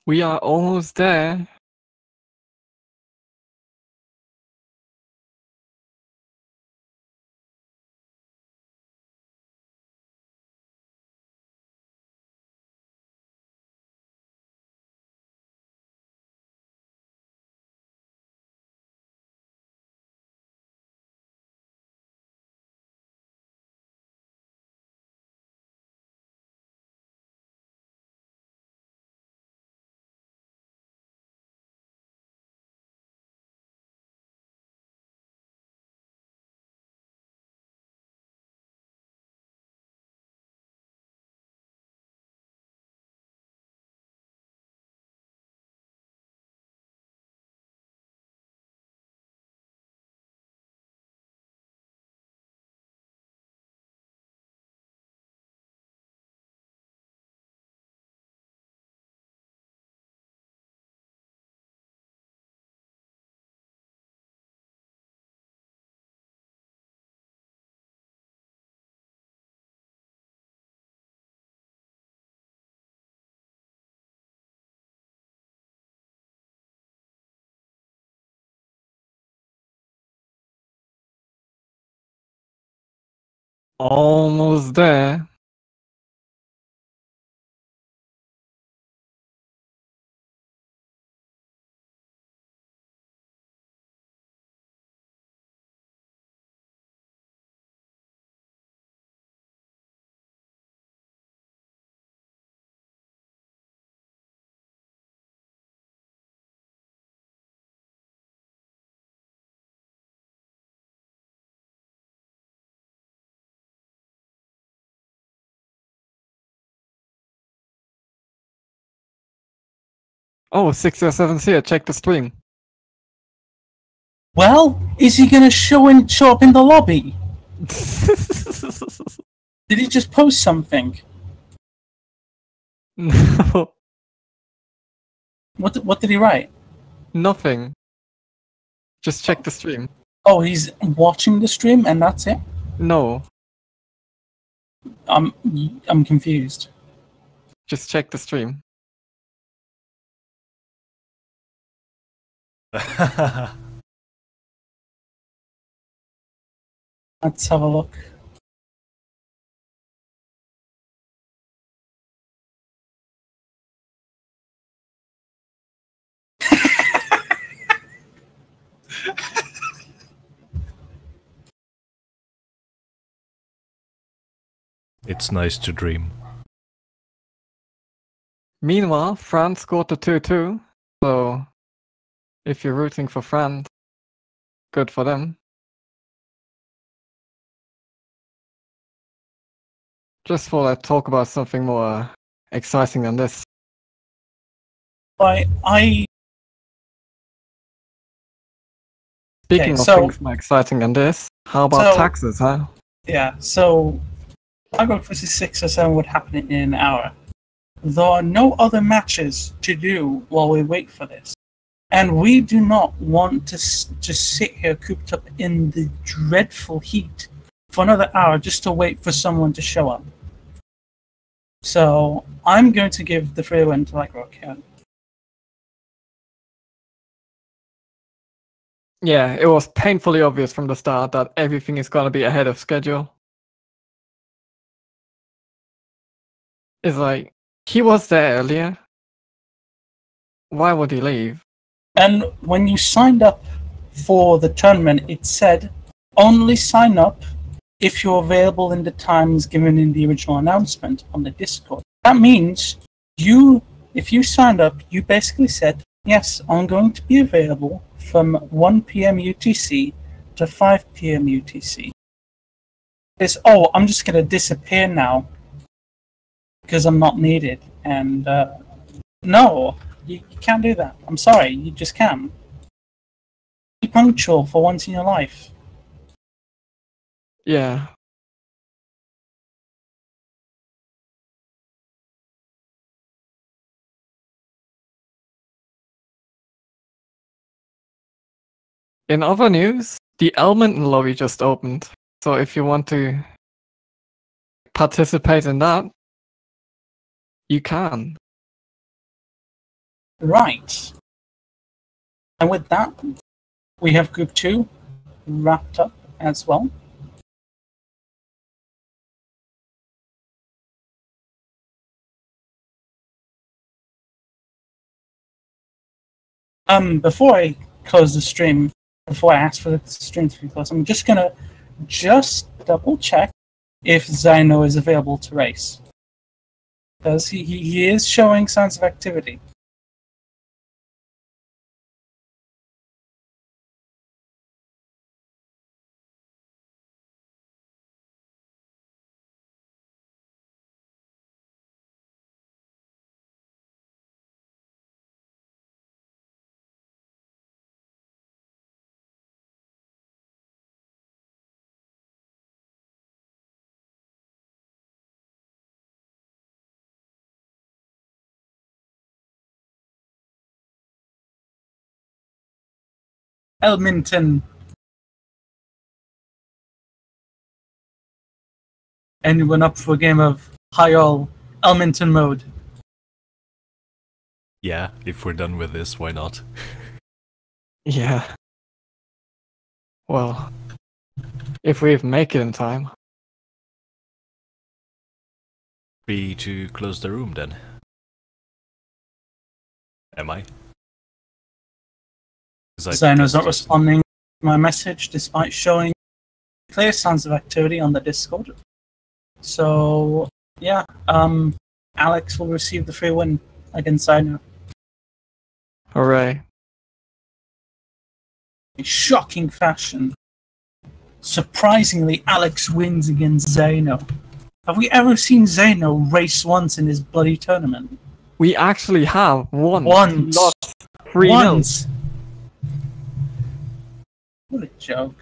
We are almost there. Almost there. Oh, 607's here. Check the stream. Well, is he gonna show up in the lobby? Did he just post something? No, What did he write? nothing. Just check the stream. Oh, he's watching the stream and that's it? No, I'm confused. just check the stream. Let's have a look. It's nice to dream. Meanwhile, France scored the 2-2. So, if you're rooting for France, good for them. Just thought I'd talk about something more exciting than this. Speaking of so- things more exciting than this, how about so- taxes, huh? Yeah, so Agro vs 607 would happen in an hour. There are no other matches to do while we wait for this. And we do not want to just sit here cooped up in the dreadful heat for another hour just to wait for someone to show up. So I'm going to give the free win to Agro here. Yeah, it was painfully obvious from the start that everything is gonna be ahead of schedule. It's like, he was there earlier. Why would he leave? And when you signed up for the tournament, it said only sign up if you're available in the times given in the original announcement on the Discord. That means if you signed up, you basically said, yes, I'm going to be available from 1 p.m. UTC to 5 p.m. UTC. It's, oh, I'm just going to disappear now because I'm not needed. And no, you can't do that. I'm sorry, you just can't. Be punctual for once in your life. Yeah. In other news, the Elmonton lobby just opened. So if you want to participate in that, you can. Right. And with that, we have Group 2 wrapped up as well. Before I close the stream, before I ask for the stream to be closed, I'm just gonna double check if Zyno is available to race. Because he is showing signs of activity. Elminton. Anyone up for a game of high-all Elminton mode? Yeah, if we're done with this, why not? Yeah. Well, if we make it in time. Free to close the room then. Am I? Zyno's not responding to my message despite showing clear signs of activity on the Discord. So, yeah, Alex will receive the free win against Zyno. Hooray. In shocking fashion. Surprisingly, Alex wins against Zyno. Have we ever seen Zyno race once in this bloody tournament? We actually have once. Once. Lost 3-0. Once. What a joke.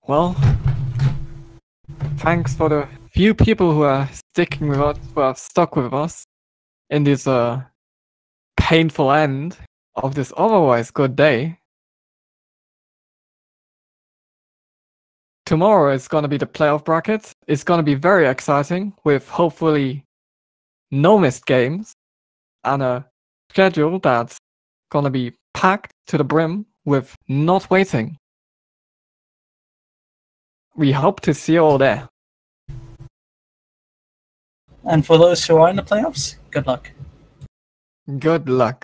Well, thanks for the few people who are sticking with us, who are stuck with us in this painful end of this otherwise good day. Tomorrow is going to be the playoff bracket. It's going to be very exciting with hopefully no missed games and a schedule that's going to be packed to the brim with not waiting. We hope to see you all there. And for those who are in the playoffs, good luck. Good luck.